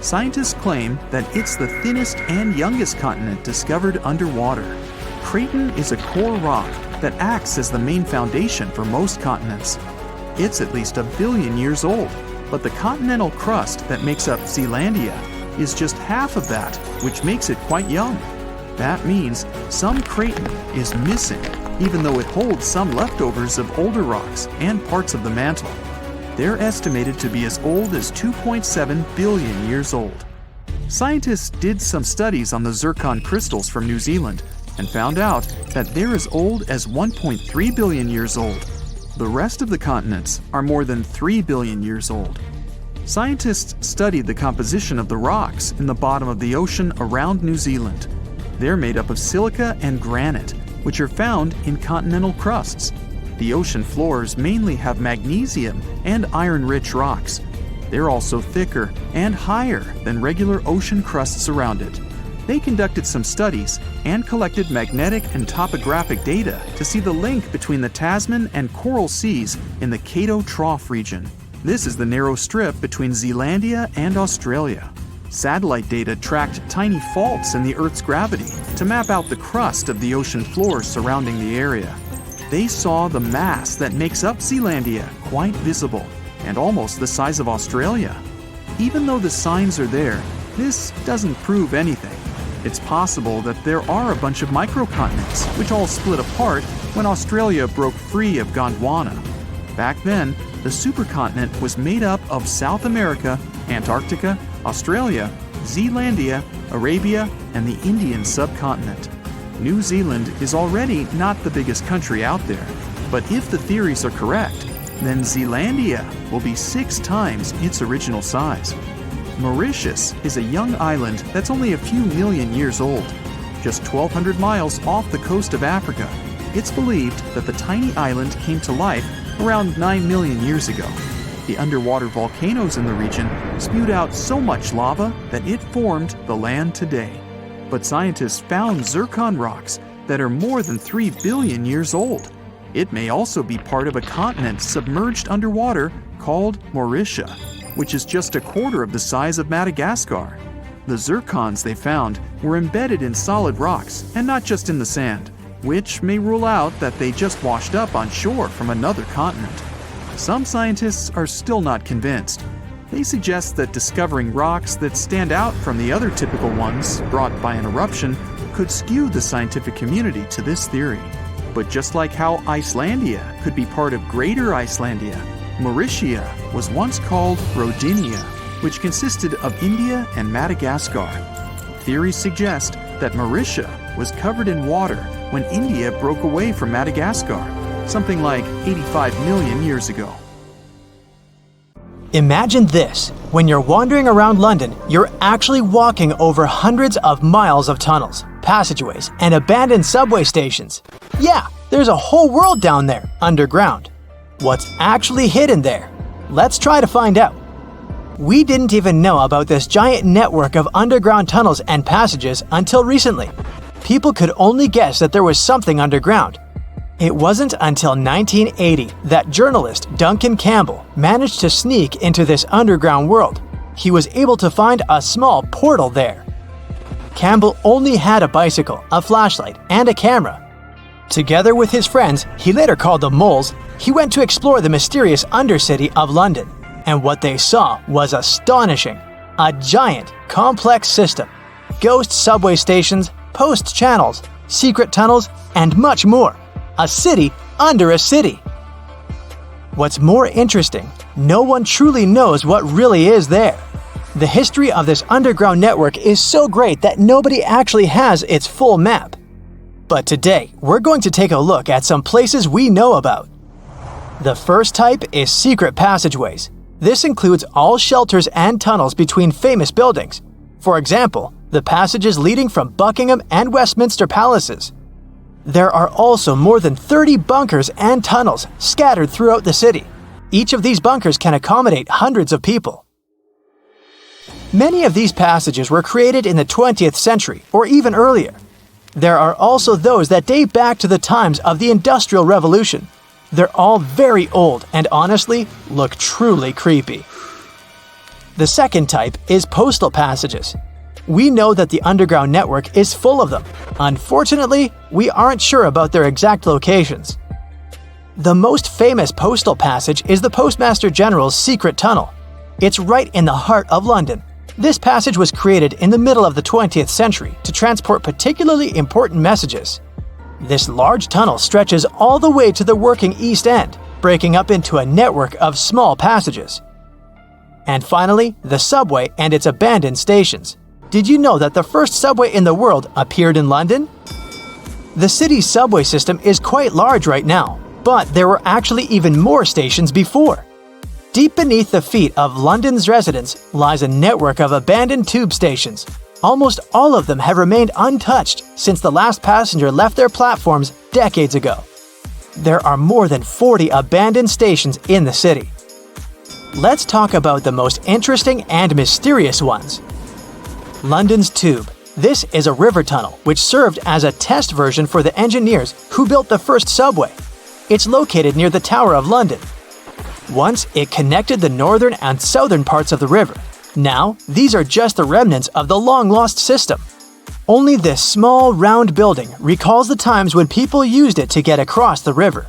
Scientists claim that it's the thinnest and youngest continent discovered underwater. Craton is a core rock that acts as the main foundation for most continents. It's at least 1 billion years old, but the continental crust that makes up Zealandia is just half of that, which makes it quite young. That means some Craton is missing, even though it holds some leftovers of older rocks and parts of the mantle. They're estimated to be as old as 2.7 billion years old. Scientists did some studies on the zircon crystals from New Zealand and found out that they're as old as 1.3 billion years old. The rest of the continents are more than 3 billion years old. Scientists studied the composition of the rocks in the bottom of the ocean around New Zealand. They're made up of silica and granite, which are found in continental crusts. The ocean floors mainly have magnesium and iron-rich rocks. They're also thicker and higher than regular ocean crusts around it. They conducted some studies and collected magnetic and topographic data to see the link between the Tasman and Coral Seas in the Cato Trough region. This is the narrow strip between Zealandia and Australia. Satellite data tracked tiny faults in the Earth's gravity to map out the crust of the ocean floor surrounding the area. They saw the mass that makes up Zealandia quite visible and almost the size of Australia. Even though the signs are there, this doesn't prove anything. It's possible that there are a bunch of microcontinents which all split apart when Australia broke free of Gondwana. Back then, the supercontinent was made up of South America, Antarctica, Australia, Zealandia, Arabia, and the Indian subcontinent. New Zealand is already not the biggest country out there, but if the theories are correct, then Zealandia will be 6 times its original size. Mauritius is a young island that's only a few million years old. Just 1,200 miles off the coast of Africa, it's believed that the tiny island came to life around 9 million years ago. The underwater volcanoes in the region spewed out so much lava that it formed the land today. But scientists found zircon rocks that are more than 3 billion years old. It may also be part of a continent submerged underwater called Mauritia, which is just a quarter of the size of Madagascar. The zircons they found were embedded in solid rocks and not just in the sand, which may rule out that they just washed up on shore from another continent. Some scientists are still not convinced. They suggest that discovering rocks that stand out from the other typical ones brought by an eruption could skew the scientific community to this theory. But just like how Icelandia could be part of Greater Icelandia, Mauritia was once called Rodinia, which consisted of India and Madagascar. Theories suggest that Mauritia was covered in water when India broke away from Madagascar, something like 85 million years ago. Imagine this. When you're wandering around London, you're actually walking over hundreds of miles of tunnels, passageways, and abandoned subway stations. Yeah, there's a whole world down there, underground. What's actually hidden there? Let's try to find out. We didn't even know about this giant network of underground tunnels and passages until recently. People could only guess that there was something underground. It wasn't until 1980 that journalist Duncan Campbell managed to sneak into this underground world. He was able to find a small portal there. Campbell only had a bicycle, a flashlight, and a camera. Together with his friends, he later called the Moles, he went to explore the mysterious undercity of London. And what they saw was astonishing. A giant, complex system. Ghost subway stations, post channels, secret tunnels, and much more. A city under a city. What's more interesting, no one truly knows what really is there. The history of this underground network is so great that nobody actually has its full map. But today, we're going to take a look at some places we know about. The first type is secret passageways. This includes all shelters and tunnels between famous buildings. For example, the passages leading from Buckingham and Westminster palaces. There are also more than 30 bunkers and tunnels scattered throughout the city. Each of these bunkers can accommodate hundreds of people. Many of these passages were created in the 20th century or even earlier. There are also those that date back to the times of the Industrial Revolution. They're all very old and honestly look truly creepy. The second type is postal passages. We know that the underground network is full of them. Unfortunately, we aren't sure about their exact locations. The most famous postal passage is the Postmaster General's secret tunnel. It's right in the heart of London. This passage was created in the middle of the 20th century to transport particularly important messages. This large tunnel stretches all the way to the working East End, breaking up into a network of small passages. And finally, the subway and its abandoned stations. Did you know that the first subway in the world appeared in London? The city's subway system is quite large right now, but there were actually even more stations before. Deep beneath the feet of London's residents lies a network of abandoned tube stations. Almost all of them have remained untouched since the last passenger left their platforms decades ago. There are more than 40 abandoned stations in the city. Let's talk about the most interesting and mysterious ones. London's Tube. This is a river tunnel which served as a test version for the engineers who built the first subway. It's located near the Tower of London. Once, it connected the northern and southern parts of the river. Now, these are just the remnants of the long-lost system. Only this small, round building recalls the times when people used it to get across the river.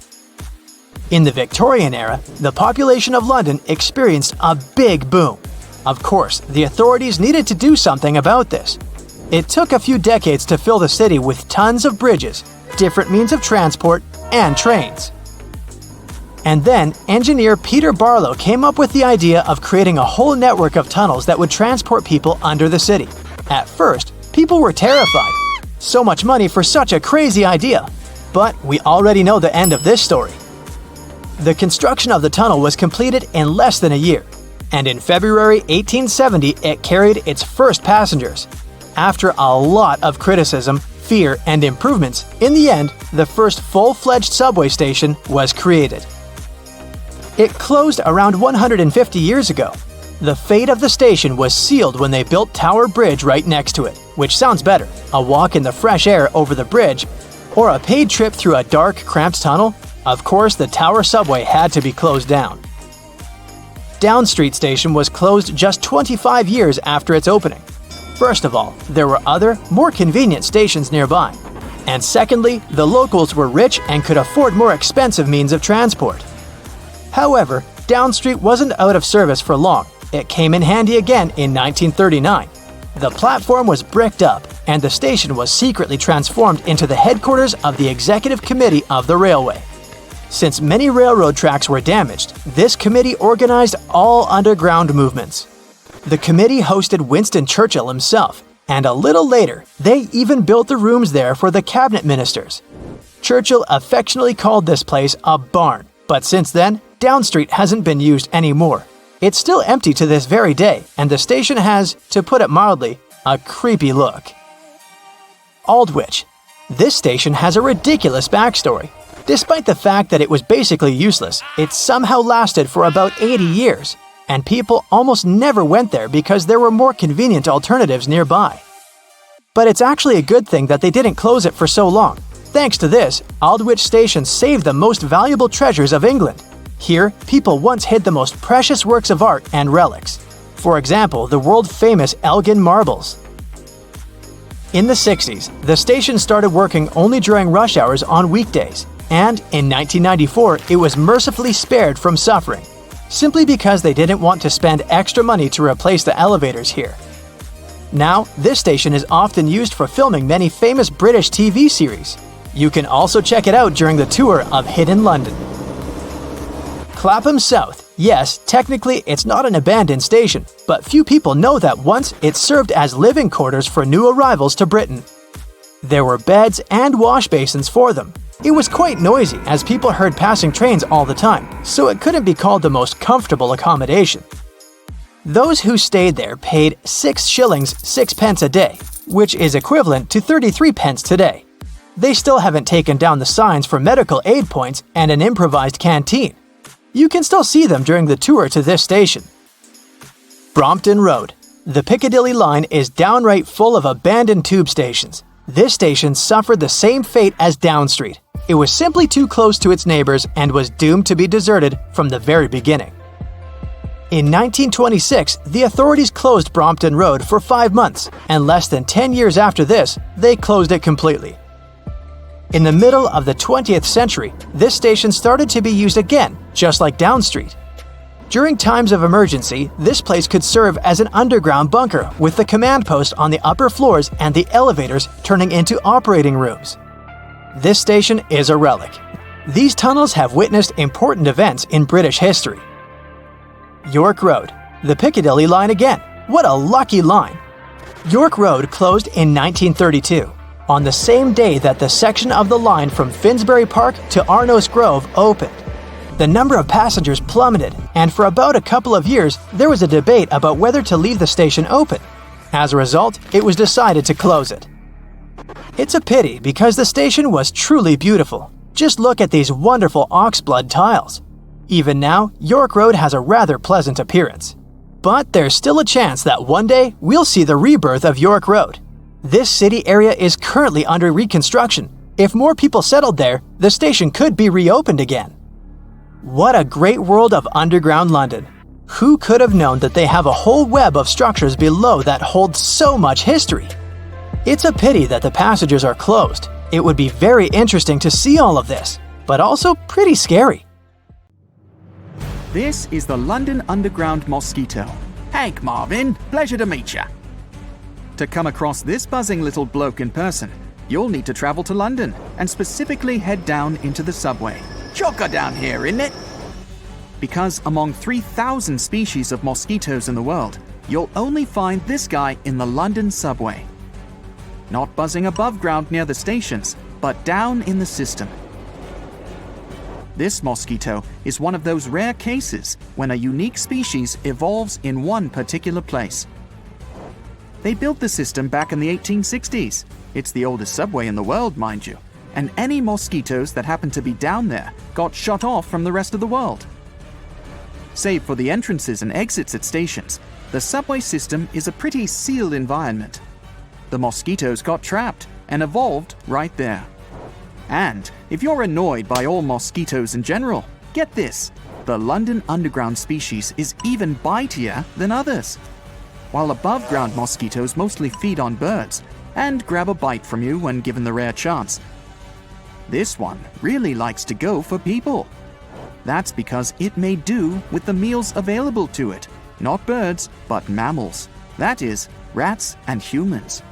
In the Victorian era, the population of London experienced a big boom. Of course, the authorities needed to do something about this. It took a few decades to fill the city with tons of bridges, different means of transport, and trains. And then, engineer Peter Barlow came up with the idea of creating a whole network of tunnels that would transport people under the city. At first, people were terrified. So much money for such a crazy idea. But we already know the end of this story. The construction of the tunnel was completed in less than a year, and in February 1870 it carried its first passengers. After a lot of criticism, fear, and improvements, in the end, the first full-fledged subway station was created. It closed around 150 years ago. The fate of the station was sealed when they built Tower Bridge right next to it, which sounds better, a walk in the fresh air over the bridge, or a paid trip through a dark, cramped tunnel. Of course, the Tower subway had to be closed down. Down Street Station was closed just 25 years after its opening. First of all, there were other, more convenient stations nearby. And secondly, the locals were rich and could afford more expensive means of transport. However, Down Street wasn't out of service for long. It came in handy again in 1939. The platform was bricked up, and the station was secretly transformed into the headquarters of the Executive Committee of the railway. Since many railroad tracks were damaged, this committee organized all underground movements. The committee hosted Winston Churchill himself, and a little later, they even built the rooms there for the cabinet ministers. Churchill affectionately called this place a barn, but since then, Down Street hasn't been used anymore. It's still empty to this very day, and the station has, to put it mildly, a creepy look. Aldwych. This station has a ridiculous backstory. Despite the fact that it was basically useless, it somehow lasted for about 80 years, and people almost never went there because there were more convenient alternatives nearby. But it's actually a good thing that they didn't close it for so long. Thanks to this, Aldwych Station saved the most valuable treasures of England. Here, people once hid the most precious works of art and relics. For example, the world-famous Elgin marbles. In the 60s, the station started working only during rush hours on weekdays, and in 1994 it was mercifully spared from suffering, simply because they didn't want to spend extra money to replace the elevators here. Now, this station is often used for filming many famous British TV series. You can also check it out during the tour of Hidden London. Clapham South. Yes, technically it's not an abandoned station, but few people know that once it served as living quarters for new arrivals to Britain. There were beds and wash basins for them. It was quite noisy as people heard passing trains all the time, so it couldn't be called the most comfortable accommodation. Those who stayed there paid 6 shillings 6 pence a day, which is equivalent to 33 pence today. They still haven't taken down the signs for medical aid points and an improvised canteen. You can still see them during the tour to this station. Brompton Road. The Piccadilly line is downright full of abandoned tube stations. This station suffered the same fate as Down Street. It was simply too close to its neighbors and was doomed to be deserted from the very beginning. In 1926, the authorities closed Brompton Road for 5 months, and less than 10 years after this, they closed it completely. In the middle of the 20th century, this station started to be used again, just like Down Street. During times of emergency, this place could serve as an underground bunker with the command post on the upper floors and the elevators turning into operating rooms. This station is a relic. These tunnels have witnessed important events in British history. York Road. The Piccadilly line again. What a lucky line! York Road closed in 1932. On the same day that the section of the line from Finsbury Park to Arnos Grove opened. The number of passengers plummeted, and for about a couple of years, there was a debate about whether to leave the station open. As a result, it was decided to close it. It's a pity because the station was truly beautiful. Just look at these wonderful oxblood tiles. Even now, York Road has a rather pleasant appearance. But there's still a chance that one day we'll see the rebirth of York Road. This city area is currently under reconstruction. If more people settled there, the station could be reopened again. What a great world of underground London. Who could have known that they have a whole web of structures below that hold so much history? It's a pity that the passages are closed. It would be very interesting to see all of this, but also pretty scary. This is the London Underground Mosquito. Hank Marvin, pleasure to meet ya. To come across this buzzing little bloke in person, you'll need to travel to London and specifically head down into the subway. Chocker down here, isn't it? Because among 3,000 species of mosquitoes in the world, you'll only find this guy in the London subway. Not buzzing above ground near the stations, but down in the system. This mosquito is one of those rare cases when a unique species evolves in one particular place. They built the system back in the 1860s. It's the oldest subway in the world, mind you, and any mosquitoes that happened to be down there got shut off from the rest of the world. Save for the entrances and exits at stations, the subway system is a pretty sealed environment. The mosquitoes got trapped and evolved right there. And if you're annoyed by all mosquitoes in general, get this, the London Underground species is even bitier than others. While above-ground mosquitoes mostly feed on birds and grab a bite from you when given the rare chance, this one really likes to go for people. That's because it may do with the meals available to it, not birds, but mammals. That is, rats and humans.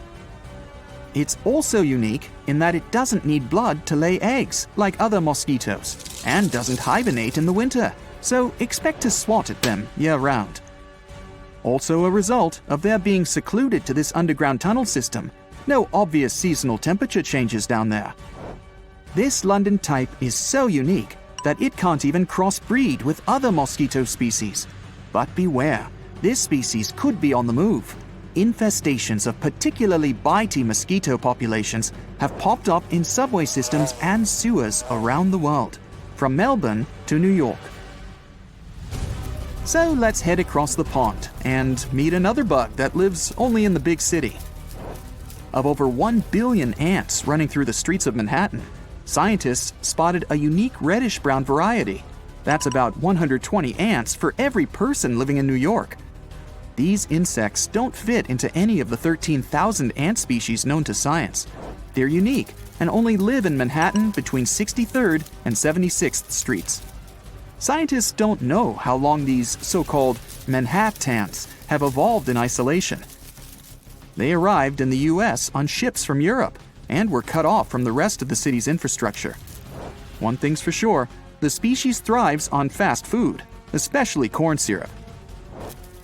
It's also unique in that it doesn't need blood to lay eggs like other mosquitoes and doesn't hibernate in the winter, so expect to swat at them year-round. Also a result of their being secluded to this underground tunnel system, no obvious seasonal temperature changes down there. This London type is so unique that it can't even crossbreed with other mosquito species. But beware, this species could be on the move. Infestations of particularly bitey mosquito populations have popped up in subway systems and sewers around the world, from Melbourne to New York. So let's head across the pond and meet another bug that lives only in the big city. of over 1 billion ants running through the streets of Manhattan, scientists spotted a unique reddish-brown variety. That's about 120 ants for every person living in New York. These insects don't fit into any of the 13,000 ant species known to science. They're unique and only live in Manhattan between 63rd and 76th Streets. Scientists don't know how long these so-called Manhattans have evolved in isolation. They arrived in the US on ships from Europe and were cut off from the rest of the city's infrastructure. One thing's for sure, the species thrives on fast food, especially corn syrup.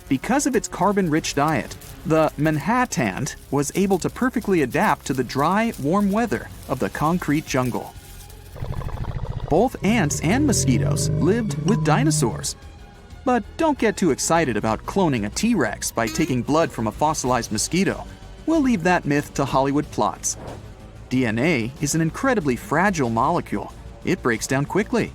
Because of its carbon-rich diet, the Manhattan was able to perfectly adapt to the dry, warm weather of the concrete jungle. Both ants and mosquitoes lived with dinosaurs. But don't get too excited about cloning a T-Rex by taking blood from a fossilized mosquito. We'll leave that myth to Hollywood plots. DNA is an incredibly fragile molecule. It breaks down quickly.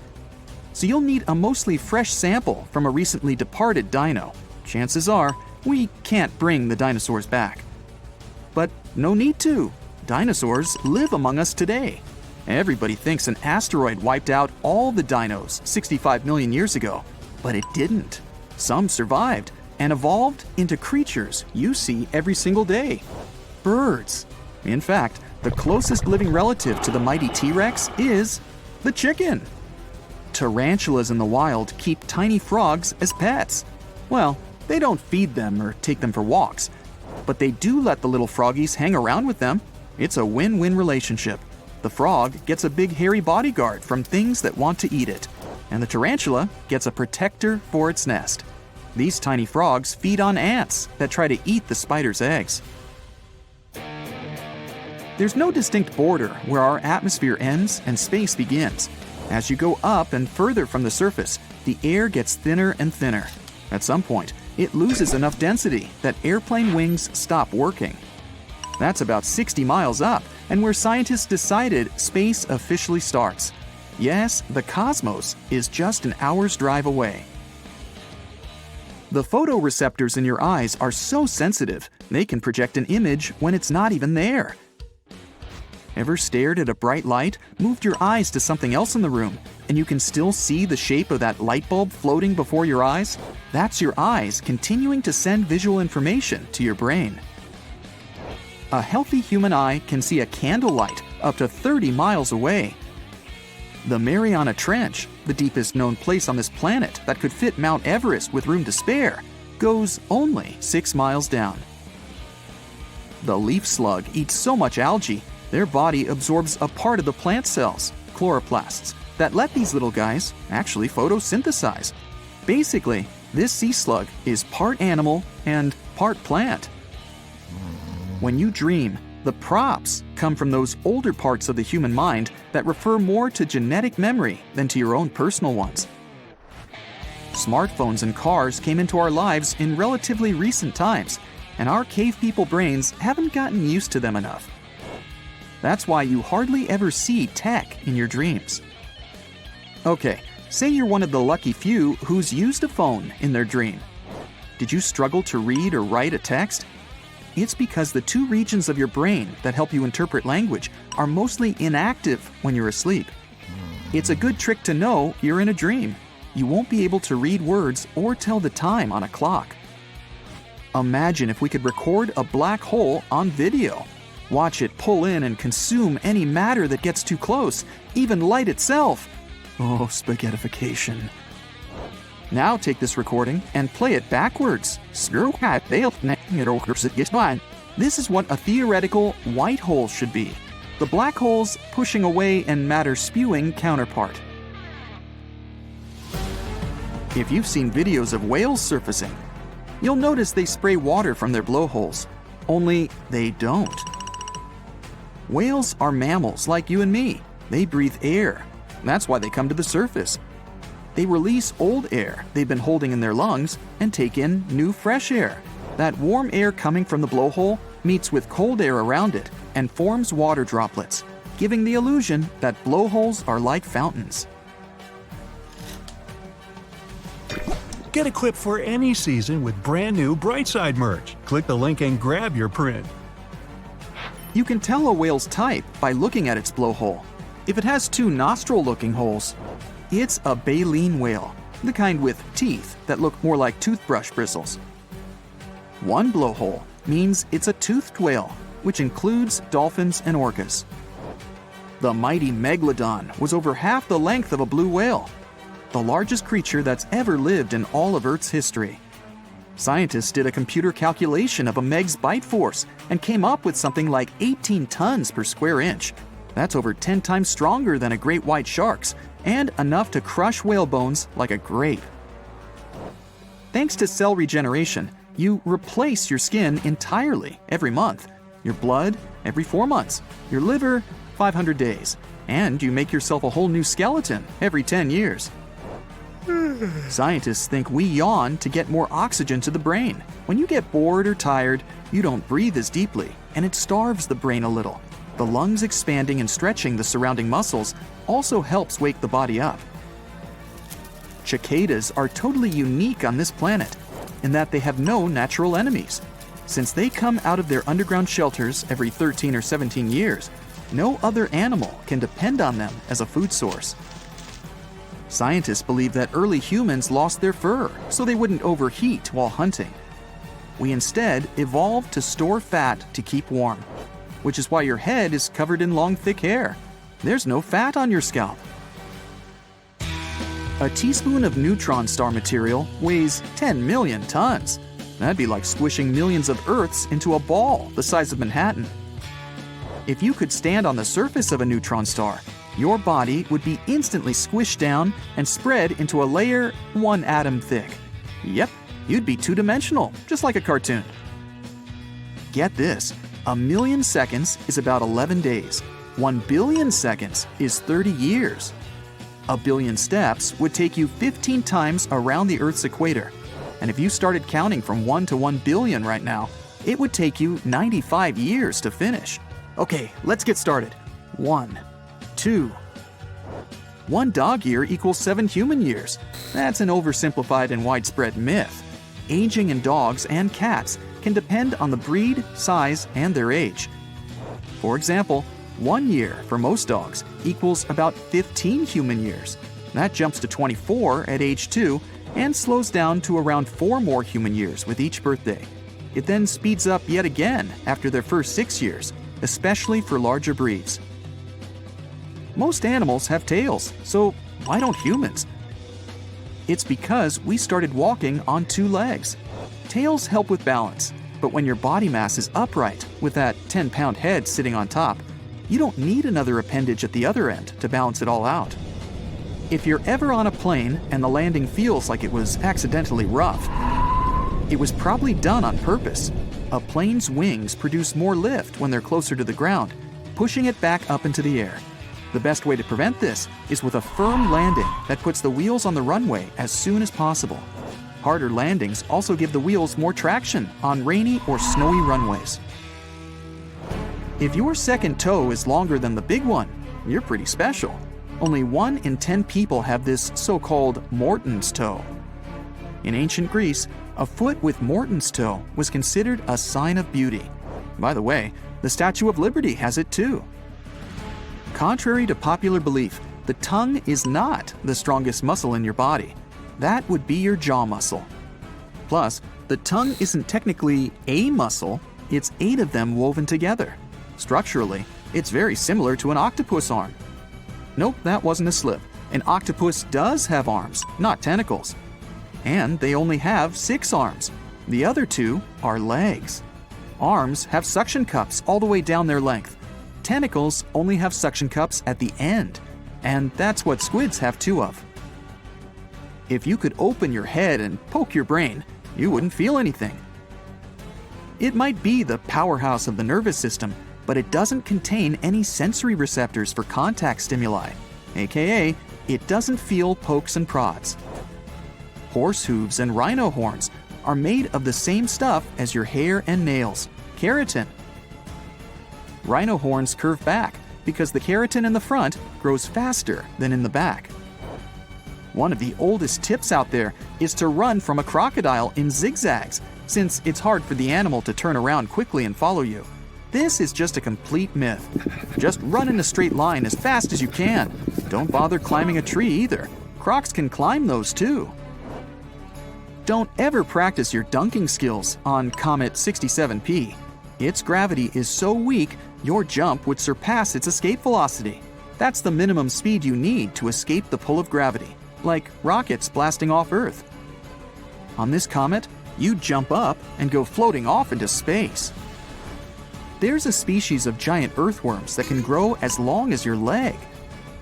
So you'll need a mostly fresh sample from a recently departed dino. Chances are, we can't bring the dinosaurs back. But no need to. Dinosaurs live among us today. Everybody thinks an asteroid wiped out all the dinos 65 million years ago, but it didn't. Some survived and evolved into creatures you see every single day. Birds. In fact, the closest living relative to the mighty T-Rex is the chicken. Tarantulas in the wild keep tiny frogs as pets. Well, they don't feed them or take them for walks, but they do let the little froggies hang around with them. It's a win-win relationship. The frog gets a big hairy bodyguard from things that want to eat it, and the tarantula gets a protector for its nest. These tiny frogs feed on ants that try to eat the spider's eggs. There's no distinct border where our atmosphere ends and space begins. As you go up and further from the surface, the air gets thinner and thinner. At some point, it loses enough density that airplane wings stop working. That's about 60 miles up, and where scientists decided space officially starts. Yes, the cosmos is just an hour's drive away. The photoreceptors in your eyes are so sensitive, they can project an image when it's not even there. Ever stared at a bright light, moved your eyes to something else in the room, and you can still see the shape of that light bulb floating before your eyes? That's your eyes continuing to send visual information to your brain. A healthy human eye can see a candlelight up to 30 miles away. The Mariana Trench, the deepest known place on this planet that could fit Mount Everest with room to spare, goes only 6 miles down. The leaf slug eats so much algae, their body absorbs a part of the plant cells, chloroplasts, that let these little guys actually photosynthesize. Basically, this sea slug is part animal and part plant. When you dream, the props come from those older parts of the human mind that refer more to genetic memory than to your own personal ones. Smartphones and cars came into our lives in relatively recent times, and our cave people brains haven't gotten used to them enough. That's why you hardly ever see tech in your dreams. Okay, say you're one of the lucky few who's used a phone in their dream. Did you struggle to read or write a text? It's because the two regions of your brain that help you interpret language are mostly inactive when you're asleep. It's a good trick to know you're in a dream. You won't be able to read words or tell the time on a clock. Imagine if we could record a black hole on video. Watch it pull in and consume any matter that gets too close, even light itself. Oh, spaghettification. Now take this recording and play it backwards. This is what a theoretical white hole should be. The black hole's pushing away and matter spewing counterpart. If you've seen videos of whales surfacing, you'll notice they spray water from their blowholes. Only they don't. Whales are mammals like you and me. They breathe air. That's why they come to the surface. They release old air they've been holding in their lungs and take in new fresh air. That warm air coming from the blowhole meets with cold air around it and forms water droplets, giving the illusion that blowholes are like fountains. Get equipped for any season with brand new Brightside merch. Click the link and grab your print. You can tell a whale's type by looking at its blowhole. If it has two nostril-looking holes, it's a baleen whale, the kind with teeth that look more like toothbrush bristles. One blowhole means it's a toothed whale, which includes dolphins and orcas. The mighty megalodon was over half the length of a blue whale, the largest creature that's ever lived in all of Earth's history. Scientists did a computer calculation of a meg's bite force and came up with something like 18 tons per square inch. That's over 10 times stronger than a great white shark's and enough to crush whale bones like a grape. Thanks to cell regeneration, you replace your skin entirely every month, your blood every 4 months, your liver 500 days, and you make yourself a whole new skeleton every 10 years. Scientists think we yawn to get more oxygen to the brain. When you get bored or tired, you don't breathe as deeply, and it starves the brain a little. The lungs expanding and stretching the surrounding muscles also helps wake the body up. Cicadas are totally unique on this planet in that they have no natural enemies. Since they come out of their underground shelters every 13 or 17 years, no other animal can depend on them as a food source. Scientists believe that early humans lost their fur so they wouldn't overheat while hunting. We instead evolved to store fat to keep warm, which is why your head is covered in long, thick hair. There's no fat on your scalp. A teaspoon of neutron star material weighs 10 million tons. That'd be like squishing millions of Earths into a ball the size of Manhattan. If you could stand on the surface of a neutron star, your body would be instantly squished down and spread into a layer 1 atom thick. Yep, you'd be two-dimensional, just like a cartoon. Get this, 1,000,000 seconds is about 11 days. 1 billion seconds is 30 years. 1 billion steps would take you 15 times around the Earth's equator. And if you started counting from 1 to 1 billion right now, it would take you 95 years to finish. Okay, let's get started. 1, 2. 1 dog year equals 7 human years. That's an oversimplified and widespread myth. Aging in dogs and cats can depend on the breed, size, and their age. For example, 1 year for most dogs equals about 15 human years. That jumps to 24 at age 2 and slows down to around 4 more human years with each birthday. It then speeds up yet again after their first 6 years, especially for larger breeds. Most animals have tails, so why don't humans? It's because we started walking on 2 legs. Tails help with balance, but when your body mass is upright with that 10-pound head sitting on top, you don't need another appendage at the other end to balance it all out. If you're ever on a plane and the landing feels like it was accidentally rough, it was probably done on purpose. A plane's wings produce more lift when they're closer to the ground, pushing it back up into the air. The best way to prevent this is with a firm landing that puts the wheels on the runway as soon as possible. Harder landings also give the wheels more traction on rainy or snowy runways. If your second toe is longer than the big one, you're pretty special. Only 1 in 10 people have this so-called Morton's toe. In ancient Greece, a foot with Morton's toe was considered a sign of beauty. By the way, the Statue of Liberty has it too. Contrary to popular belief, the tongue is not the strongest muscle in your body. That would be your jaw muscle. Plus, the tongue isn't technically a muscle, it's 8 of them woven together. Structurally, it's very similar to an octopus arm. Nope, that wasn't a slip. An octopus does have arms, not tentacles. And they only have 6 arms. The other 2 are legs. Arms have suction cups all the way down their length. Tentacles only have suction cups at the end, and that's what squids have 2 of. If you could open your head and poke your brain, you wouldn't feel anything. It might be the powerhouse of the nervous system, but it doesn't contain any sensory receptors for contact stimuli, aka it doesn't feel pokes and prods. Horse hooves and rhino horns are made of the same stuff as your hair and nails, keratin. Rhino horns curve back because the keratin in the front grows faster than in the back. One of the oldest tips out there is to run from a crocodile in zigzags, since it's hard for the animal to turn around quickly and follow you. This is just a complete myth. Just run in a straight line as fast as you can. Don't bother climbing a tree either. Crocs can climb those too. Don't ever practice your dunking skills on Comet 67P. Its gravity is so weak, your jump would surpass its escape velocity. That's the minimum speed you need to escape the pull of gravity, like rockets blasting off Earth. On this comet, you jump up and go floating off into space. There's a species of giant earthworms that can grow as long as your leg.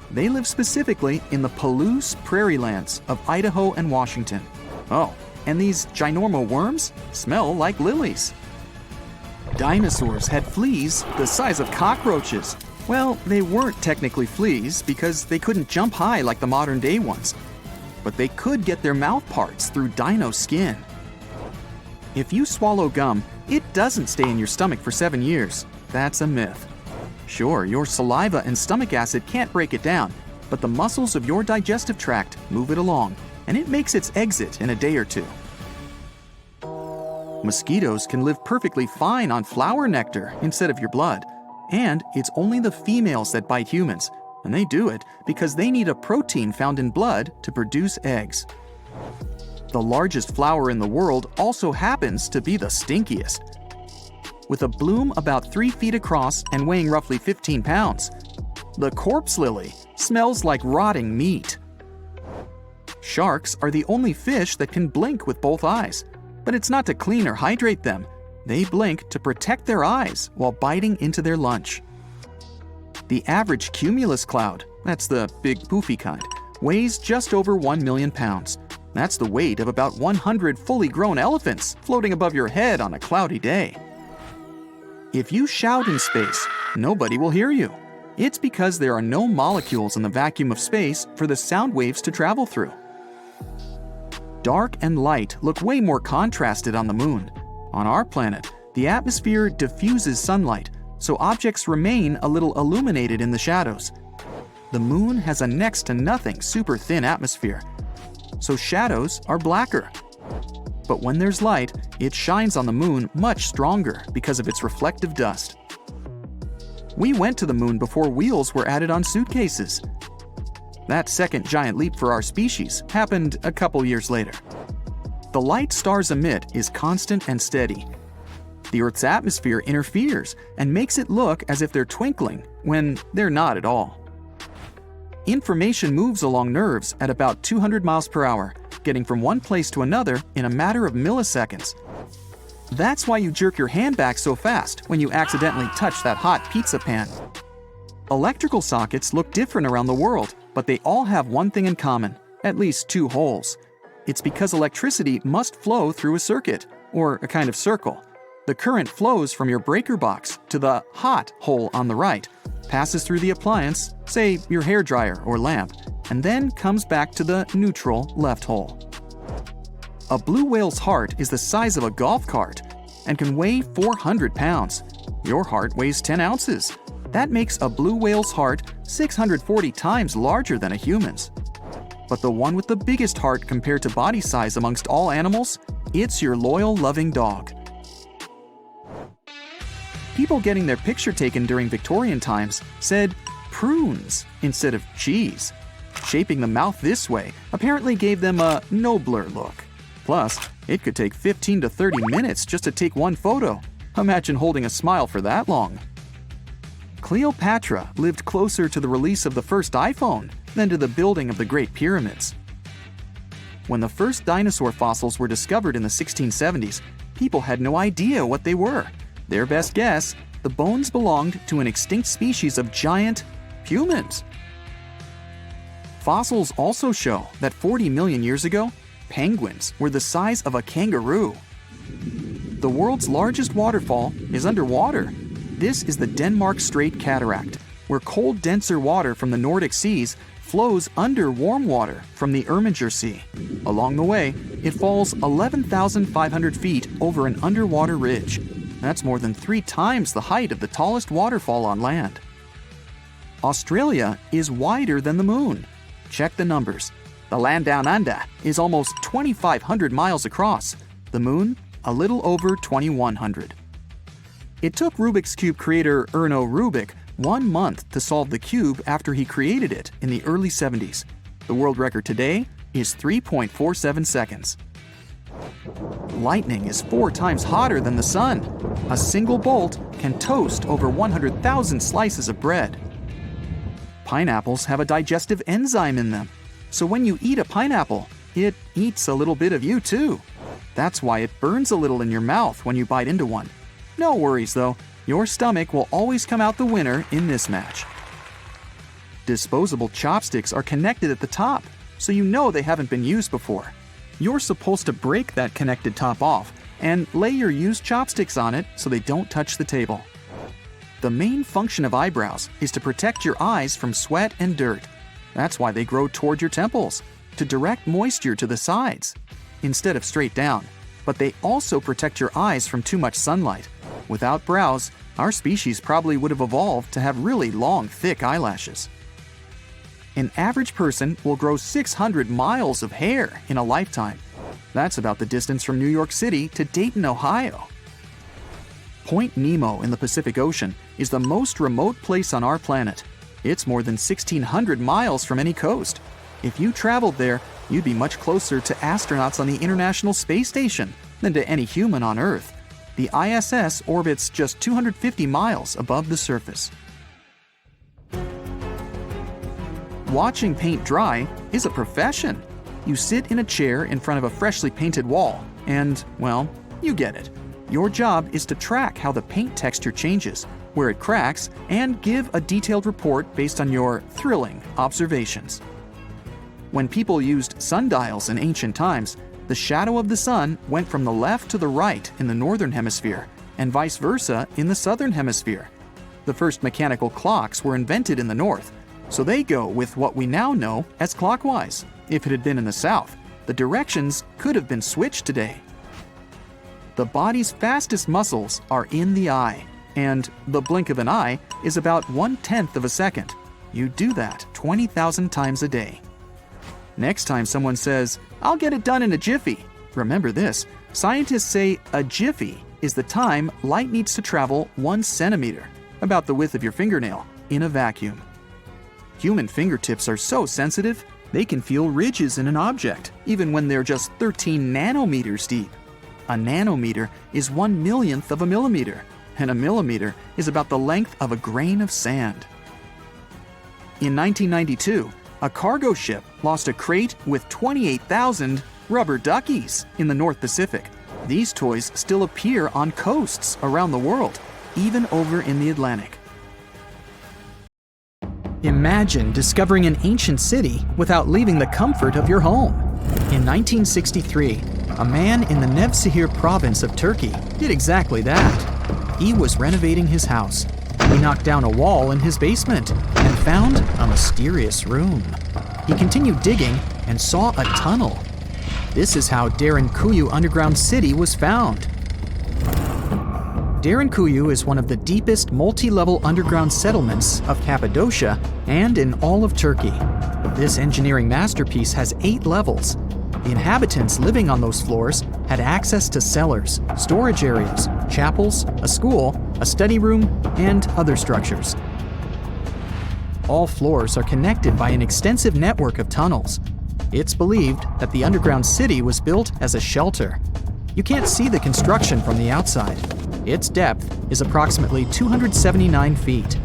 They live specifically in the Palouse prairie lands of Idaho and Washington. Oh, and these ginormo worms smell like lilies. Dinosaurs had fleas the size of cockroaches. Well, they weren't technically fleas because they couldn't jump high like the modern day ones. But they could get their mouth parts through dino skin. If you swallow gum, it doesn't stay in your stomach for 7 years. That's a myth. Sure, your saliva and stomach acid can't break it down, but the muscles of your digestive tract move it along, and it makes its exit in a day or two. Mosquitoes can live perfectly fine on flower nectar instead of your blood, and it's only the females that bite humans, and they do it because they need a protein found in blood to produce eggs. The largest flower in the world also happens to be the stinkiest. With a bloom about 3 feet across and weighing roughly 15 pounds, the corpse lily smells like rotting meat. Sharks are the only fish that can blink with both eyes, but it's not to clean or hydrate them. They blink to protect their eyes while biting into their lunch. The average cumulus cloud, that's the big poofy kind, weighs just over 1 million pounds. That's the weight of about 100 fully grown elephants floating above your head on a cloudy day. If you shout in space, nobody will hear you. It's because there are no molecules in the vacuum of space for the sound waves to travel through. Dark and light look way more contrasted on the moon. On our planet, the atmosphere diffuses sunlight, so objects remain a little illuminated in the shadows. The moon has a next to nothing super thin atmosphere, so shadows are blacker. But when there's light, it shines on the moon much stronger because of its reflective dust. We went to the moon before wheels were added on suitcases. That second giant leap for our species happened a couple years later. The light stars emit is constant and steady. The Earth's atmosphere interferes and makes it look as if they're twinkling when they're not at all. Information moves along nerves at about 200 miles per hour, getting from one place to another in a matter of milliseconds. That's why you jerk your hand back so fast when you accidentally touch that hot pizza pan. Electrical sockets look different around the world, but they all have one thing in common, at least 2 holes. It's because electricity must flow through a circuit, or a kind of circle. The current flows from your breaker box to the hot hole on the right, passes through the appliance, say your hairdryer or lamp, and then comes back to the neutral left hole. A blue whale's heart is the size of a golf cart and can weigh 400 pounds. Your heart weighs 10 ounces. That makes a blue whale's heart 640 times larger than a human's. But the one with the biggest heart compared to body size amongst all animals, it's your loyal, loving dog. People getting their picture taken during Victorian times said prunes instead of cheese. Shaping the mouth this way apparently gave them a nobler look. Plus, it could take 15 to 30 minutes just to take one photo. Imagine holding a smile for that long. Cleopatra lived closer to the release of the first iPhone than to the building of the Great Pyramids. When the first dinosaur fossils were discovered in the 1670s, people had no idea what they were. Their best guess, the bones belonged to an extinct species of giant humans. Fossils also show that 40 million years ago, penguins were the size of a kangaroo. The world's largest waterfall is underwater. This is the Denmark Strait Cataract, where cold, denser water from the Nordic seas flows under warm water from the Irminger Sea. Along the way, it falls 11,500 feet over an underwater ridge. That's more than 3 times the height of the tallest waterfall on land. Australia is wider than the moon. Check the numbers. The land down under is almost 2,500 miles across. The moon, a little over 2,100. It took Rubik's Cube creator Erno Rubik 1 month to solve the cube after he created it in the early 70s. The world record today is 3.47 seconds. Lightning is 4 times hotter than the sun. A single bolt can toast over 100,000 slices of bread. Pineapples have a digestive enzyme in them, so when you eat a pineapple, it eats a little bit of you too. That's why it burns a little in your mouth when you bite into one. No worries though, your stomach will always come out the winner in this match. Disposable chopsticks are connected at the top, so you know they haven't been used before. You're supposed to break that connected top off and lay your used chopsticks on it so they don't touch the table. The main function of eyebrows is to protect your eyes from sweat and dirt. That's why they grow toward your temples, to direct moisture to the sides, instead of straight down. But they also protect your eyes from too much sunlight. Without brows, our species probably would have evolved to have really long, thick eyelashes. An average person will grow 600 miles of hair in a lifetime. That's about the distance from New York City to Dayton, Ohio. Point Nemo in the Pacific Ocean is the most remote place on our planet. It's more than 1,600 miles from any coast. If you traveled there, you'd be much closer to astronauts on the International Space Station than to any human on Earth. The ISS orbits just 250 miles above the surface. Watching paint dry is a profession. You sit in a chair in front of a freshly painted wall, and, well, you get it. Your job is to track how the paint texture changes, where it cracks, and give a detailed report based on your thrilling observations. When people used sundials in ancient times, the shadow of the sun went from the left to the right in the northern hemisphere, and vice versa in the southern hemisphere. The first mechanical clocks were invented in the north, so they go with what we now know as clockwise. If it had been in the south, the directions could have been switched today. The body's fastest muscles are in the eye, and the blink of an eye is about 1/10 of a second. You do that 20,000 times a day. Next time someone says, "I'll get it done in a jiffy," remember this: scientists say a jiffy is the time light needs to travel 1 centimeter, about the width of your fingernail, in a vacuum. Human fingertips are so sensitive, they can feel ridges in an object, even when they're just 13 nanometers deep. A nanometer is 1/millionth of a millimeter, and a millimeter is about the length of a grain of sand. In 1992, a cargo ship lost a crate with 28,000 rubber duckies in the North Pacific. These toys still appear on coasts around the world, even over in the Atlantic. Imagine discovering an ancient city without leaving the comfort of your home. In 1963, a man in the Nevşehir province of Turkey did exactly that. He was renovating his house. He knocked down a wall in his basement and found a mysterious room. He continued digging and saw a tunnel. This is how Derinkuyu underground city was found. Derinkuyu is one of the deepest multi-level underground settlements of Cappadocia and in all of Turkey. This engineering masterpiece has 8 levels. The inhabitants living on those floors had access to cellars, storage areas, chapels, a school, a study room, and other structures. All floors are connected by an extensive network of tunnels. It's believed that the underground city was built as a shelter. You can't see the construction from the outside. Its depth is approximately 279 feet.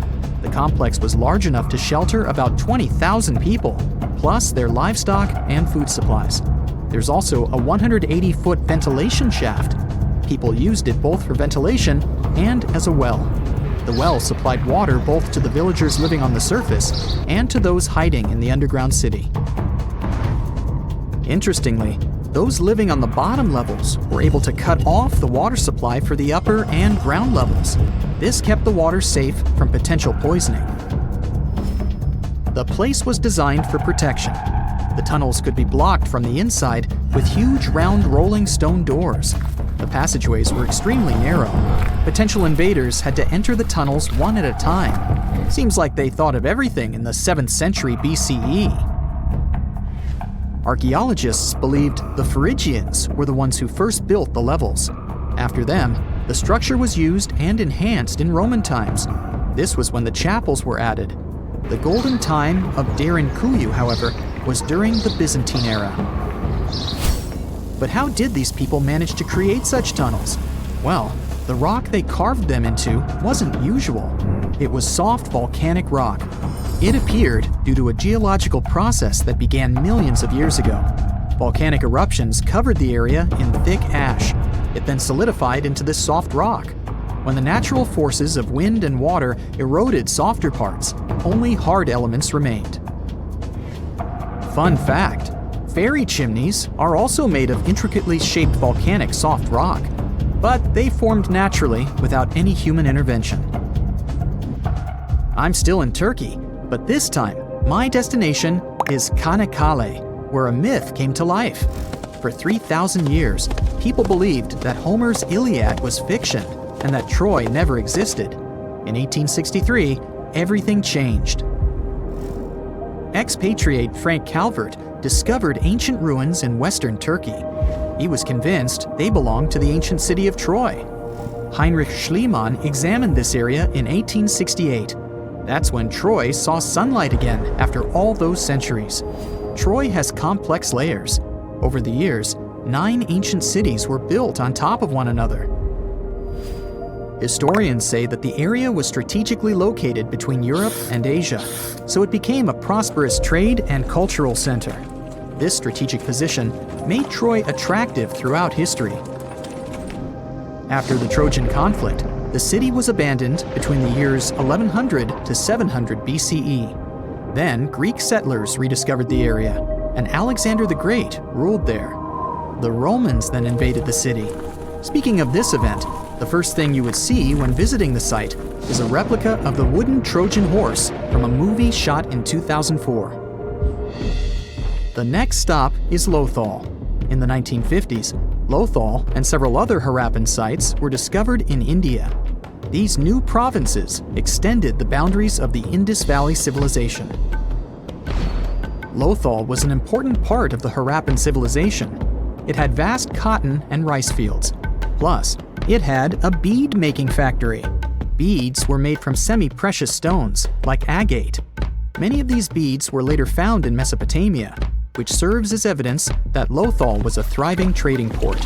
The complex was large enough to shelter about 20,000 people, plus their livestock and food supplies. There's also a 180-foot ventilation shaft. People used it both for ventilation and as a well. The well supplied water both to the villagers living on the surface and to those hiding in the underground city. Interestingly, those living on the bottom levels were able to cut off the water supply for the upper and ground levels. This kept the water safe from potential poisoning. The place was designed for protection. The tunnels could be blocked from the inside with huge round rolling stone doors. The passageways were extremely narrow. Potential invaders had to enter the tunnels one at a time. Seems like they thought of everything in the 7th century BCE. Archaeologists believed the Phrygians were the ones who first built the levels. After them, The structure was used and enhanced in Roman times. This was when the chapels were added. The golden time of Derinkuyu, however, was during the Byzantine era. But how did these people manage to create such tunnels? Well, the rock they carved them into wasn't usual. It was soft volcanic rock. It appeared due to a geological process that began millions of years ago. Volcanic eruptions covered the area in thick ash. It then solidified into this soft rock. When the natural forces of wind and water eroded softer parts, only hard elements remained. Fun fact, fairy chimneys are also made of intricately shaped volcanic soft rock, but they formed naturally without any human intervention. I'm still in Turkey, but this time, my destination is Çanakkale, where a myth came to life. For 3,000 years, people believed that Homer's Iliad was fiction and that Troy never existed. In 1863, everything changed. Expatriate Frank Calvert discovered ancient ruins in western Turkey. He was convinced they belonged to the ancient city of Troy. Heinrich Schliemann examined this area in 1868. That's when Troy saw sunlight again after all those centuries. Troy has complex layers. Over the years, 9 ancient cities were built on top of one another. Historians say that the area was strategically located between Europe and Asia, so it became a prosperous trade and cultural center. This strategic position made Troy attractive throughout history. After the Trojan conflict, the city was abandoned between the years 1100 to 700 BCE. Then Greek settlers rediscovered the area, and Alexander the Great ruled there. The Romans then invaded the city. Speaking of this event, the first thing you would see when visiting the site is a replica of the wooden Trojan horse from a movie shot in 2004. The next stop is Lothal. In the 1950s, Lothal and several other Harappan sites were discovered in India. These new provinces extended the boundaries of the Indus Valley civilization. Lothal was an important part of the Harappan civilization. It had vast cotton and rice fields. Plus, it had a bead-making factory. Beads were made from semi-precious stones, like agate. Many of these beads were later found in Mesopotamia, which serves as evidence that Lothal was a thriving trading port.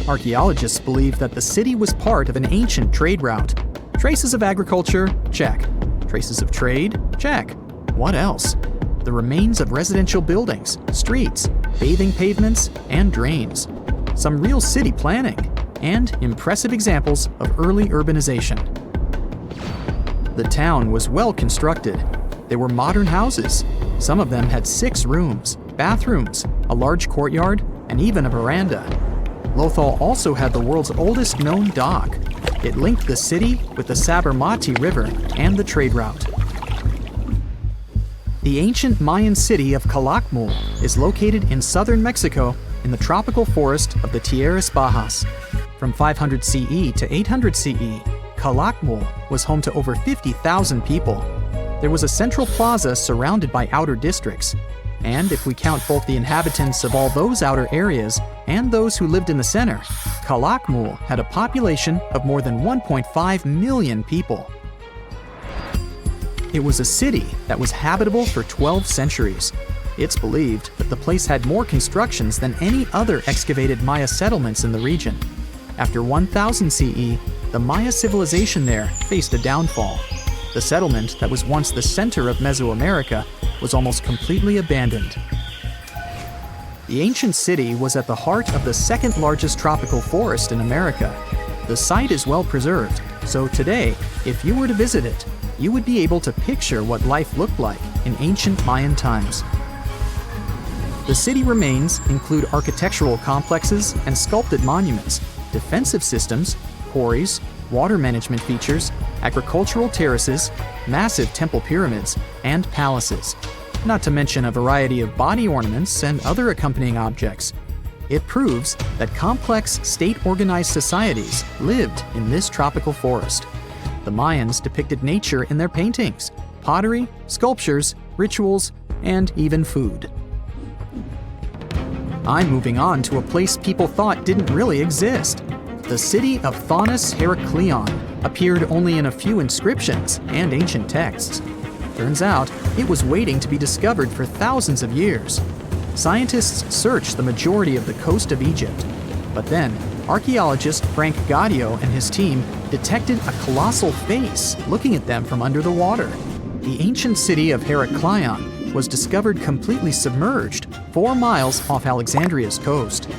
Archaeologists believe that the city was part of an ancient trade route. Traces of agriculture? Check. Traces of trade? Check. What else? The remains of residential buildings, streets, bathing pavements, and drains. Some real city planning, and impressive examples of early urbanization. The town was well constructed. There were modern houses. Some of them had 6 rooms, bathrooms, a large courtyard, and even a veranda. Lothal also had the world's oldest known dock. It linked the city with the Sabarmati River and the trade route. The ancient Mayan city of Calakmul is located in southern Mexico in the tropical forest of the Tierras Bajas. From 500 CE to 800 CE, Calakmul was home to over 50,000 people. There was a central plaza surrounded by outer districts. And if we count both the inhabitants of all those outer areas and those who lived in the center, Calakmul had a population of more than 1.5 million people. It was a city that was habitable for 12 centuries. It's believed that the place had more constructions than any other excavated Maya settlements in the region. After 1000 CE, the Maya civilization there faced a downfall. The settlement that was once the center of Mesoamerica was almost completely abandoned. The ancient city was at the heart of the second largest tropical forest in America. The site is well preserved, so today, if you were to visit it, you would be able to picture what life looked like in ancient Mayan times. The city remains include architectural complexes and sculpted monuments, defensive systems, quarries, water management features, agricultural terraces, massive temple pyramids, and palaces, not to mention a variety of body ornaments and other accompanying objects. It proves that complex state-organized societies lived in this tropical forest. The Mayans depicted nature in their paintings, pottery, sculptures, rituals, and even food. I'm moving on to a place people thought didn't really exist. The city of Thonis Heracleion appeared only in a few inscriptions and ancient texts. Turns out, it was waiting to be discovered for thousands of years. Scientists searched the majority of the coast of Egypt. But then, archaeologist Frank Gaudio and his team detected a colossal face looking at them from under the water. The ancient city of Heracleion was discovered completely submerged 4 miles off Alexandria's coast.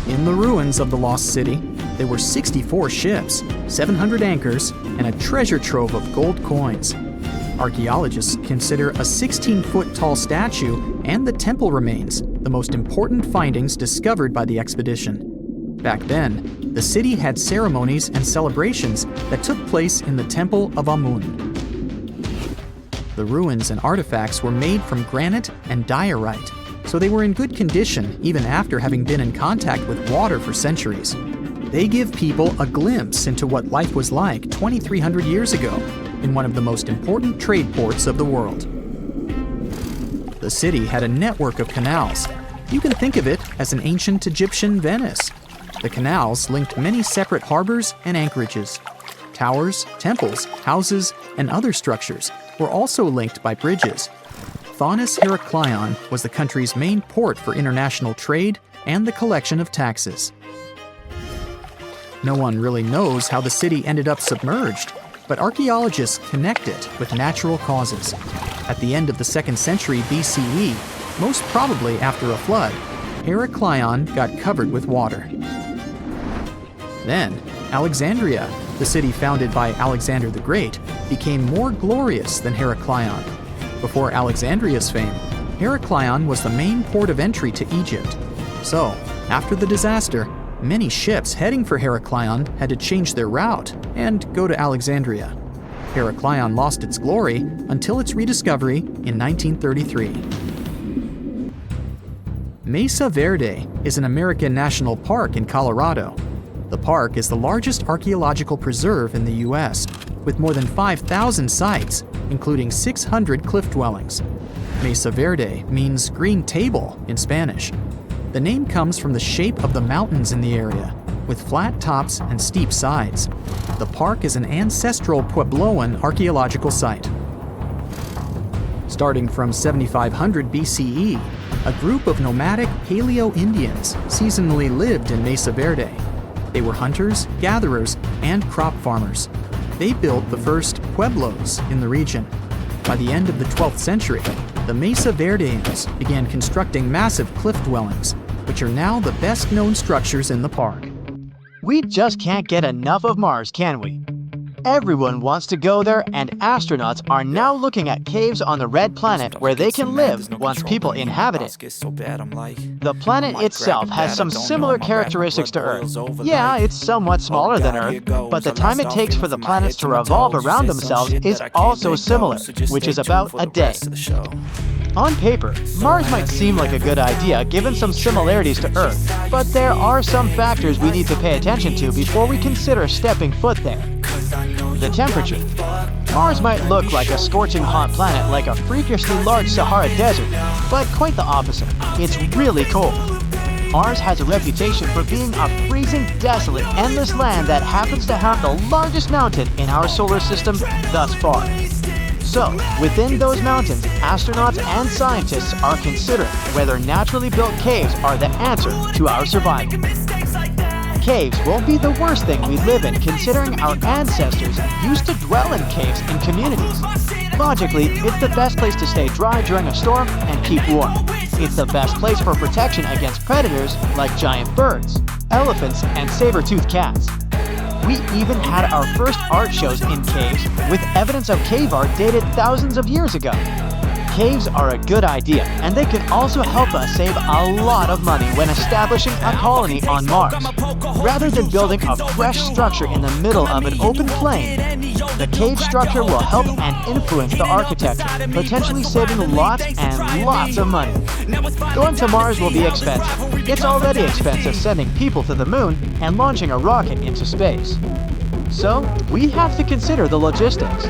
In the ruins of the lost city, there were 64 ships, 700 anchors, and a treasure trove of gold coins. Archaeologists consider a 16-foot tall statue and the temple remains the most important findings discovered by the expedition. Back then, the city had ceremonies and celebrations that took place in the Temple of Amun. The ruins and artifacts were made from granite and diorite, so they were in good condition even after having been in contact with water for centuries. They give people a glimpse into what life was like 2,300 years ago in one of the most important trade ports of the world. The city had a network of canals. You can think of it as an ancient Egyptian Venice. The canals linked many separate harbors and anchorages. Towers, temples, houses, and other structures were also linked by bridges. Thonis Heracleion was the country's main port for international trade and the collection of taxes. No one really knows how the city ended up submerged, but archaeologists connect it with natural causes. At the end of the 2nd century BCE, most probably after a flood, Heracleion got covered with water. Then, Alexandria, the city founded by Alexander the Great, became more glorious than Heracleion. Before Alexandria's fame, Heracleion was the main port of entry to Egypt. So, after the disaster, many ships heading for Heracleion had to change their route and go to Alexandria. Heracleion lost its glory until its rediscovery in 1933. Mesa Verde is an American national park in Colorado. The park is the largest archaeological preserve in the U.S., with more than 5,000 sites, including 600 cliff dwellings. Mesa Verde means green table in Spanish. The name comes from the shape of the mountains in the area, with flat tops and steep sides. The park is an ancestral Puebloan archaeological site. Starting from 7500 BCE, a group of nomadic Paleo-Indians seasonally lived in Mesa Verde. They were hunters, gatherers, and crop farmers. They built the first pueblos in the region. By the end of the 12th century, the Mesa Verdeans began constructing massive cliff dwellings, which are now the best-known structures in the park. We just can't get enough of Mars, can we? Everyone wants to go there, and astronauts are now looking at caves on the red planet where they can live once people inhabit it. The planet itself has some similar characteristics to Earth. Yeah, it's somewhat smaller than Earth, but the time it takes for the planets to revolve around themselves is also similar, which is about a day. On paper, Mars might seem like a good idea given some similarities to Earth, but there are some factors we need to pay attention to before we consider stepping foot there. The temperature. Mars might look like a scorching hot planet like a freakishly large Sahara Desert, but quite the opposite. It's really cold. Mars has a reputation for being a freezing, desolate, endless land that happens to have the largest mountain in our solar system thus far. So, within those mountains, astronauts and scientists are considering whether naturally built caves are the answer to our survival. Caves won't be the worst thing we live in, considering our ancestors used to dwell in caves in communities. Logically, it's the best place to stay dry during a storm and keep warm. It's the best place for protection against predators like giant birds, elephants, and saber-toothed cats. We even had our first art shows in caves with evidence of cave art dated thousands of years ago. Caves are a good idea, and they can also help us save a lot of money when establishing a colony on Mars. Rather than building a fresh structure in the middle of an open plain, the cave structure will help and influence the architecture, potentially saving lots and lots of money. Going to Mars will be expensive. It's already expensive sending people to the moon and launching a rocket into space. So, we have to consider the logistics.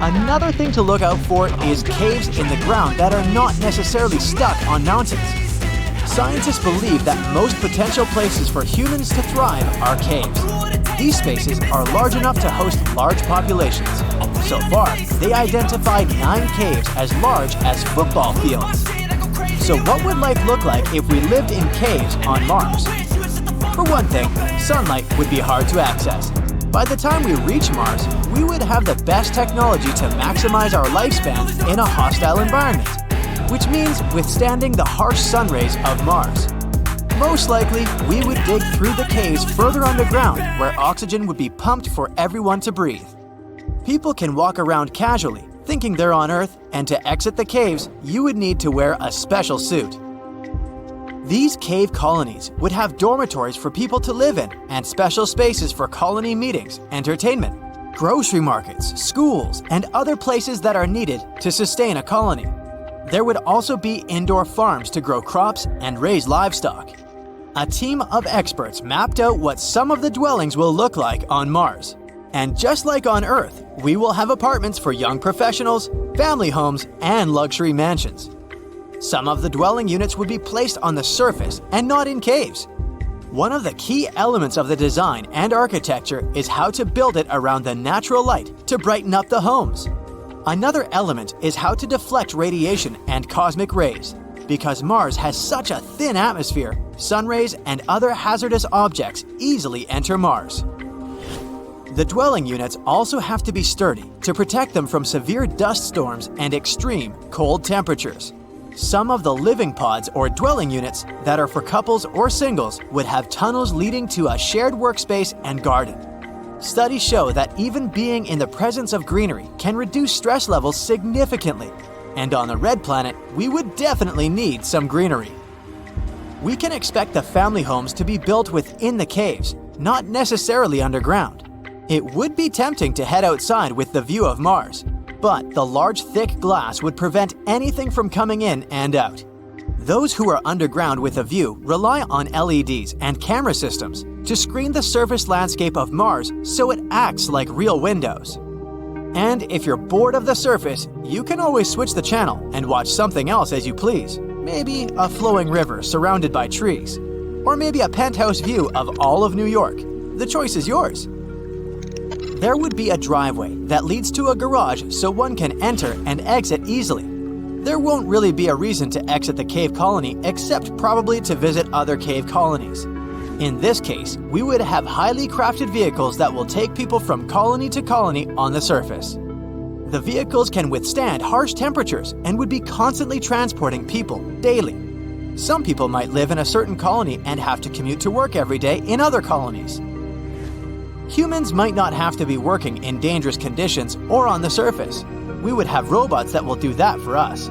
Another thing to look out for is caves in the ground that are not necessarily stuck on mountains. Scientists believe that most potential places for humans to thrive are caves. These spaces are large enough to host large populations. So far, they identified 9 caves as large as football fields. So what would life look like if we lived in caves on Mars? For one thing, sunlight would be hard to access. By the time we reach Mars, we would have the best technology to maximize our lifespan in a hostile environment, which means withstanding the harsh sun rays of Mars. Most likely, we would dig through the caves further underground where oxygen would be pumped for everyone to breathe. People can walk around casually, thinking they're on Earth, and to exit the caves, you would need to wear a special suit. These cave colonies would have dormitories for people to live in and special spaces for colony meetings, entertainment, grocery markets, schools, and other places that are needed to sustain a colony. There would also be indoor farms to grow crops and raise livestock. A team of experts mapped out what some of the dwellings will look like on Mars. And just like on Earth, we will have apartments for young professionals, family homes, and luxury mansions. Some of the dwelling units would be placed on the surface and not in caves. One of the key elements of the design and architecture is how to build it around the natural light to brighten up the homes. Another element is how to deflect radiation and cosmic rays. Because Mars has such a thin atmosphere, sun rays and other hazardous objects easily enter Mars. The dwelling units also have to be sturdy to protect them from severe dust storms and extreme cold temperatures. Some of the living pods or dwelling units that are for couples or singles would have tunnels leading to a shared workspace and garden. Studies show that even being in the presence of greenery can reduce stress levels significantly. And on the red planet, we would definitely need some greenery. We can expect the family homes to be built within the caves, not necessarily underground. It would be tempting to head outside with the view of Mars, but the large thick glass would prevent anything from coming in and out. Those who are underground with a view rely on LEDs and camera systems to screen the surface landscape of Mars so it acts like real windows. And if you're bored of the surface, you can always switch the channel and watch something else as you please. Maybe a flowing river surrounded by trees. Or maybe a penthouse view of all of New York. The choice is yours. There would be a driveway that leads to a garage so one can enter and exit easily. There won't really be a reason to exit the cave colony except probably to visit other cave colonies. In this case, we would have highly crafted vehicles that will take people from colony to colony on the surface. The vehicles can withstand harsh temperatures and would be constantly transporting people daily. Some people might live in a certain colony and have to commute to work every day in other colonies. Humans might not have to be working in dangerous conditions or on the surface. We would have robots that will do that for us.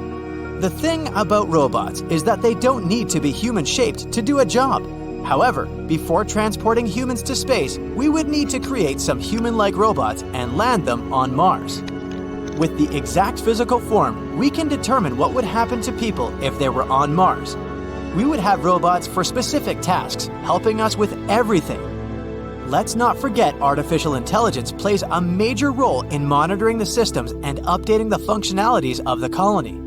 The thing about robots is that they don't need to be human-shaped to do a job. However, before transporting humans to space, we would need to create some human-like robots and land them on Mars. With the exact physical form, we can determine what would happen to people if they were on Mars. We would have robots for specific tasks, helping us with everything. Let's not forget artificial intelligence plays a major role in monitoring the systems and updating the functionalities of the colony.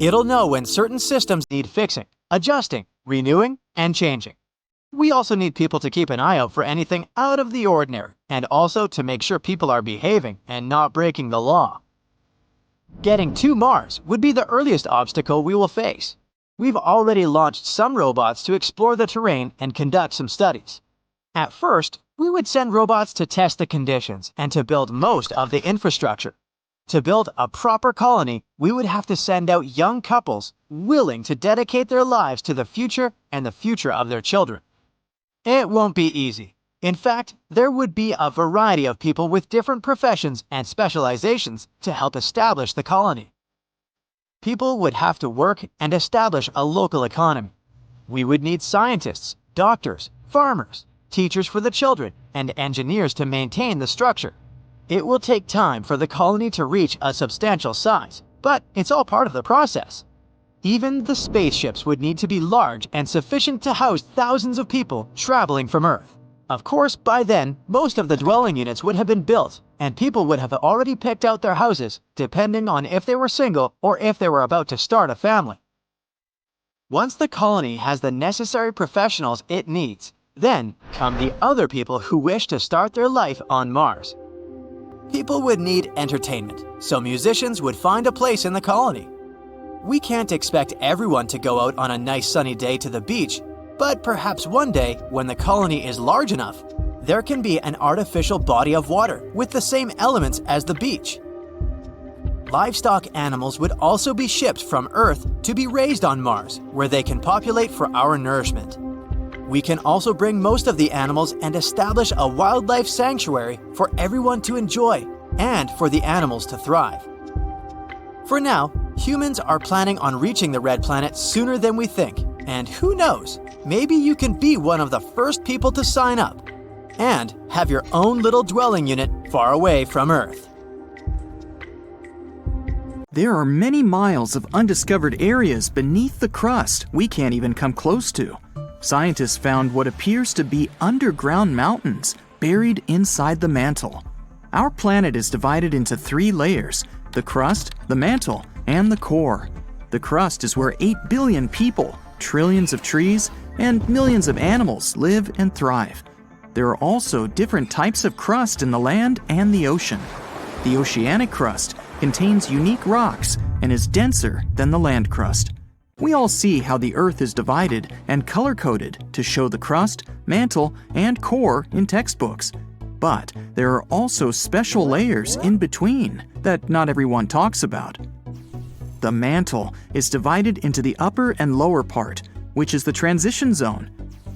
It'll know when certain systems need fixing, adjusting, renewing, and changing. We also need people to keep an eye out for anything out of the ordinary, and also to make sure people are behaving and not breaking the law. Getting to Mars would be the earliest obstacle we will face. We've already launched some robots to explore the terrain and conduct some studies. At first, we would send robots to test the conditions and to build most of the infrastructure. To build a proper colony, we would have to send out young couples willing to dedicate their lives to the future and the future of their children. It won't be easy. In fact, there would be a variety of people with different professions and specializations to help establish the colony. People would have to work and establish a local economy. We would need scientists, doctors, farmers, teachers for the children, and engineers to maintain the structure. It will take time for the colony to reach a substantial size, but it's all part of the process. Even the spaceships would need to be large and sufficient to house thousands of people traveling from Earth. Of course, by then, most of the dwelling units would have been built, and people would have already picked out their houses, depending on if they were single or if they were about to start a family. Once the colony has the necessary professionals it needs, then come the other people who wish to start their life on Mars. People would need entertainment, so musicians would find a place in the colony. We can't expect everyone to go out on a nice sunny day to the beach, but perhaps one day, when the colony is large enough, there can be an artificial body of water with the same elements as the beach. Livestock animals would also be shipped from Earth to be raised on Mars, where they can populate for our nourishment. We can also bring most of the animals and establish a wildlife sanctuary for everyone to enjoy and for the animals to thrive. For now, humans are planning on reaching the Red Planet sooner than we think, and who knows, maybe you can be one of the first people to sign up and have your own little dwelling unit far away from Earth. There are many miles of undiscovered areas beneath the crust we can't even come close to. Scientists found what appears to be underground mountains buried inside the mantle. Our planet is divided into 3 layers: the crust, the mantle, and the core. The crust is where 8 billion people, trillions of trees, and millions of animals live and thrive. There are also different types of crust in the land and the ocean. The oceanic crust contains unique rocks and is denser than the land crust. We all see how the Earth is divided and color-coded to show the crust, mantle, and core in textbooks. But there are also special layers in between that not everyone talks about. The mantle is divided into the upper and lower part, which is the transition zone.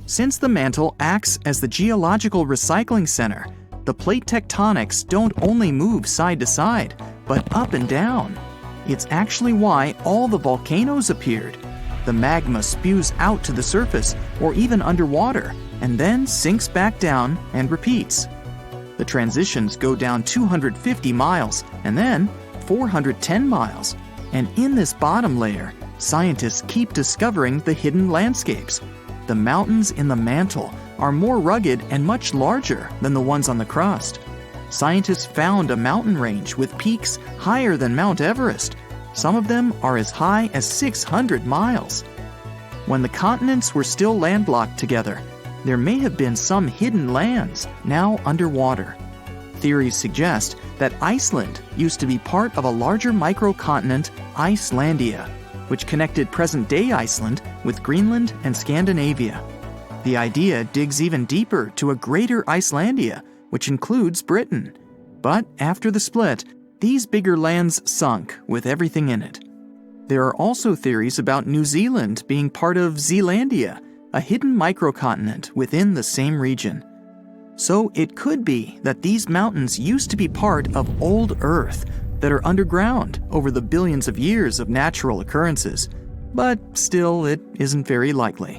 Since the mantle acts as the geological recycling center, the plate tectonics don't only move side to side, but up and down. It's actually why all the volcanoes appeared. The magma spews out to the surface or even underwater, and then sinks back down and repeats. The transitions go down 250 miles and then 410 miles. And in this bottom layer, scientists keep discovering the hidden landscapes. The mountains in the mantle are more rugged and much larger than the ones on the crust. Scientists found a mountain range with peaks higher than Mount Everest. Some of them are as high as 600 miles. When the continents were still landlocked together, there may have been some hidden lands now underwater. Theories suggest that Iceland used to be part of a larger microcontinent, Icelandia, which connected present-day Iceland with Greenland and Scandinavia. The idea digs even deeper to a greater Icelandia, which includes Britain. But after the split, these bigger lands sunk with everything in it. There are also theories about New Zealand being part of Zealandia, a hidden microcontinent within the same region. So it could be that these mountains used to be part of old Earth that are underground over the billions of years of natural occurrences, but still it isn't very likely.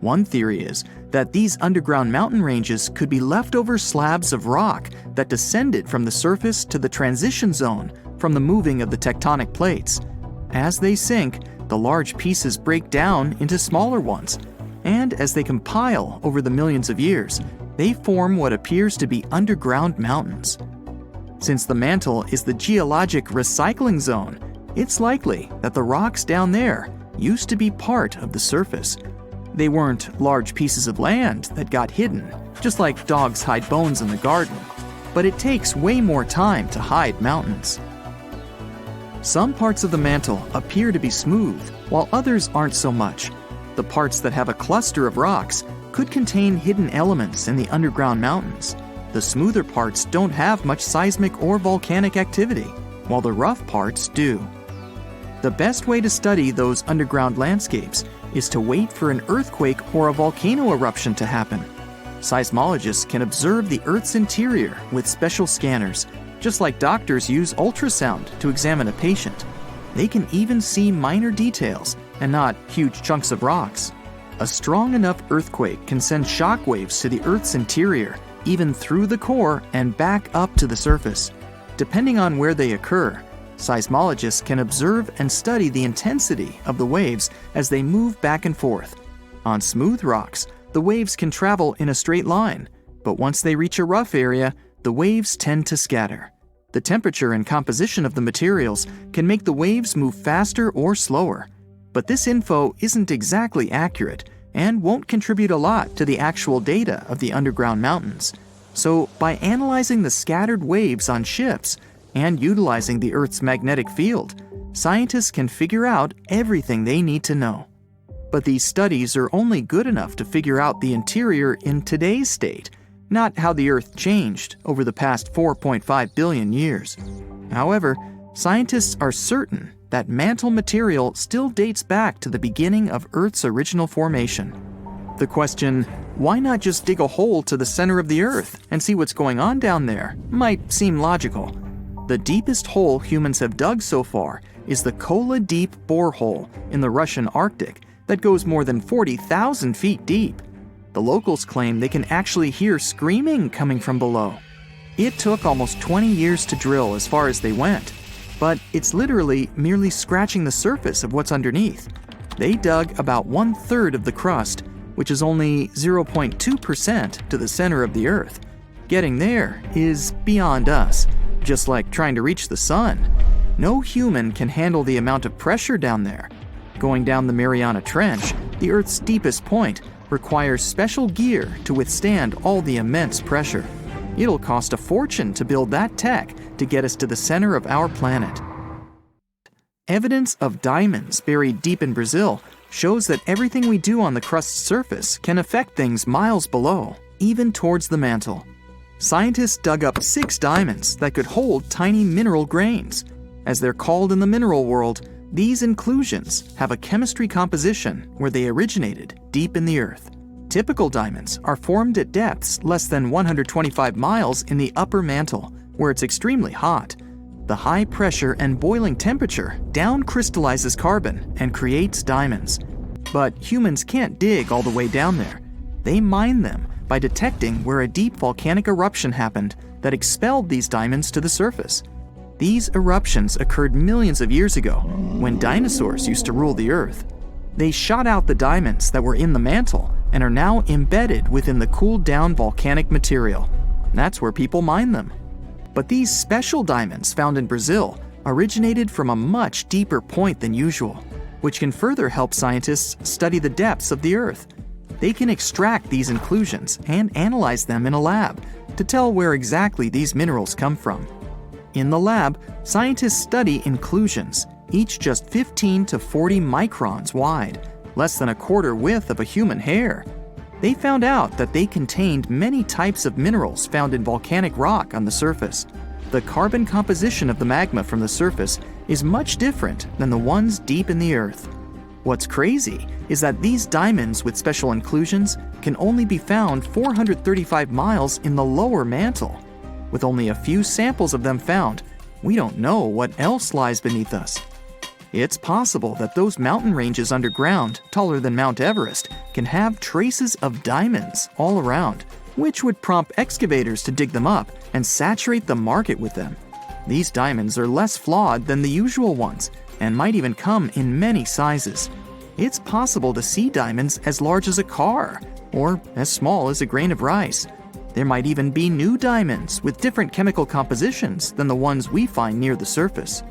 One theory is that these underground mountain ranges could be leftover slabs of rock that descended from the surface to the transition zone from the moving of the tectonic plates. As they sink, the large pieces break down into smaller ones, and as they compile over the millions of years, they form what appears to be underground mountains. Since the mantle is the geologic recycling zone, it's likely that the rocks down there used to be part of the surface. They weren't large pieces of land that got hidden, just like dogs hide bones in the garden, but it takes way more time to hide mountains. Some parts of the mantle appear to be smooth, while others aren't so much. The parts that have a cluster of rocks could contain hidden elements in the underground mountains. The smoother parts don't have much seismic or volcanic activity, while the rough parts do. The best way to study those underground landscapes is to wait for an earthquake or a volcano eruption to happen. Seismologists can observe the Earth's interior with special scanners, just like doctors use ultrasound to examine a patient. They can even see minor details and not huge chunks of rocks. A strong enough earthquake can send shock waves to the Earth's interior, even through the core and back up to the surface. Depending on where they occur, seismologists can observe and study the intensity of the waves as they move back and forth. On smooth rocks, the waves can travel in a straight line, but once they reach a rough area, the waves tend to scatter. The temperature and composition of the materials can make the waves move faster or slower. but this info isn't exactly accurate and won't contribute a lot to the actual data of the underground mountains. So, by analyzing the scattered waves on ships and utilizing the Earth's magnetic field, scientists can figure out everything they need to know. But these studies are only good enough to figure out the interior in today's state, not how the Earth changed over the past 4.5 billion years. However, scientists are certain that mantle material still dates back to the beginning of Earth's original formation. The question, why not just dig a hole to the center of the Earth and see what's going on down there, might seem logical. The deepest hole humans have dug so far is the Kola Deep borehole in the Russian Arctic that goes more than 40,000 feet deep. The locals claim they can actually hear screaming coming from below. It took almost 20 years to drill as far as they went, but it's literally merely scratching the surface of what's underneath. They dug about 1/3 of the crust, which is only 0.2% to the center of the Earth. Getting there is beyond us, just like trying to reach the sun. No human can handle the amount of pressure down there. Going down the Mariana Trench, the Earth's deepest point, requires special gear to withstand all the immense pressure. It'll cost a fortune to build that tech to get us to the center of our planet. Evidence of diamonds buried deep in Brazil shows that everything we do on the crust's surface can affect things miles below, even towards the mantle. Scientists dug up 6 diamonds that could hold tiny mineral grains. As they're called in the mineral world, these inclusions have a chemistry composition where they originated deep in the Earth. Typical diamonds are formed at depths less than 125 miles in the upper mantle, where it's extremely hot. The high pressure and boiling temperature down crystallizes carbon and creates diamonds. But humans can't dig all the way down there. They mine them by detecting where a deep volcanic eruption happened that expelled these diamonds to the surface. These eruptions occurred millions of years ago, when dinosaurs used to rule the Earth. They shot out the diamonds that were in the mantle and are now embedded within the cooled-down volcanic material. That's where people mine them. But these special diamonds found in Brazil originated from a much deeper point than usual, which can further help scientists study the depths of the Earth. They can extract these inclusions and analyze them in a lab to tell where exactly these minerals come from. In the lab, scientists study inclusions, each just 15 to 40 microns wide, less than a quarter width of a human hair. They found out that they contained many types of minerals found in volcanic rock on the surface. The carbon composition of the magma from the surface is much different than the ones deep in the Earth. What's crazy is that these diamonds with special inclusions can only be found 435 miles in the lower mantle. With only a few samples of them found, we don't know what else lies beneath us. It's possible that those mountain ranges underground, taller than Mount Everest, can have traces of diamonds all around, which would prompt excavators to dig them up and saturate the market with them. These diamonds are less flawed than the usual ones and might even come in many sizes. It's possible to see diamonds as large as a car or as small as a grain of rice. There might even be new diamonds with different chemical compositions than the ones we find near the surface.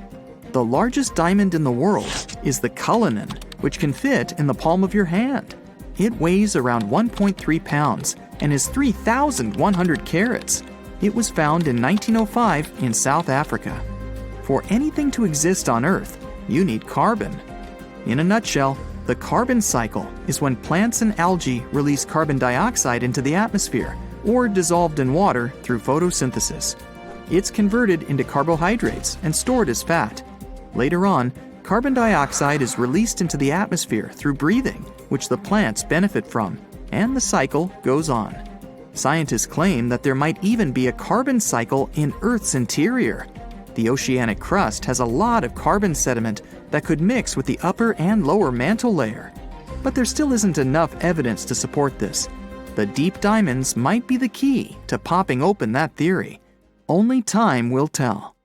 The largest diamond in the world is the colonies, which can fit in the palm of your hand. It weighs around 1.3 pounds and is 3,100 carats. It was found in 1905 in South Africa. For anything to exist on Earth, you need carbon. In a nutshell, the carbon cycle is when plants and algae release carbon dioxide into the atmosphere or dissolved in water through photosynthesis. It's converted into carbohydrates and stored as fat. Later on, carbon dioxide is released into the atmosphere through breathing, which the plants benefit from, and the cycle goes on. Scientists claim that there might even be a carbon cycle in Earth's interior. The oceanic crust has a lot of carbon sediment that could mix with the upper and lower mantle layer. But there still isn't enough evidence to support this. The deep diamonds might be the key to popping open that theory. Only time will tell.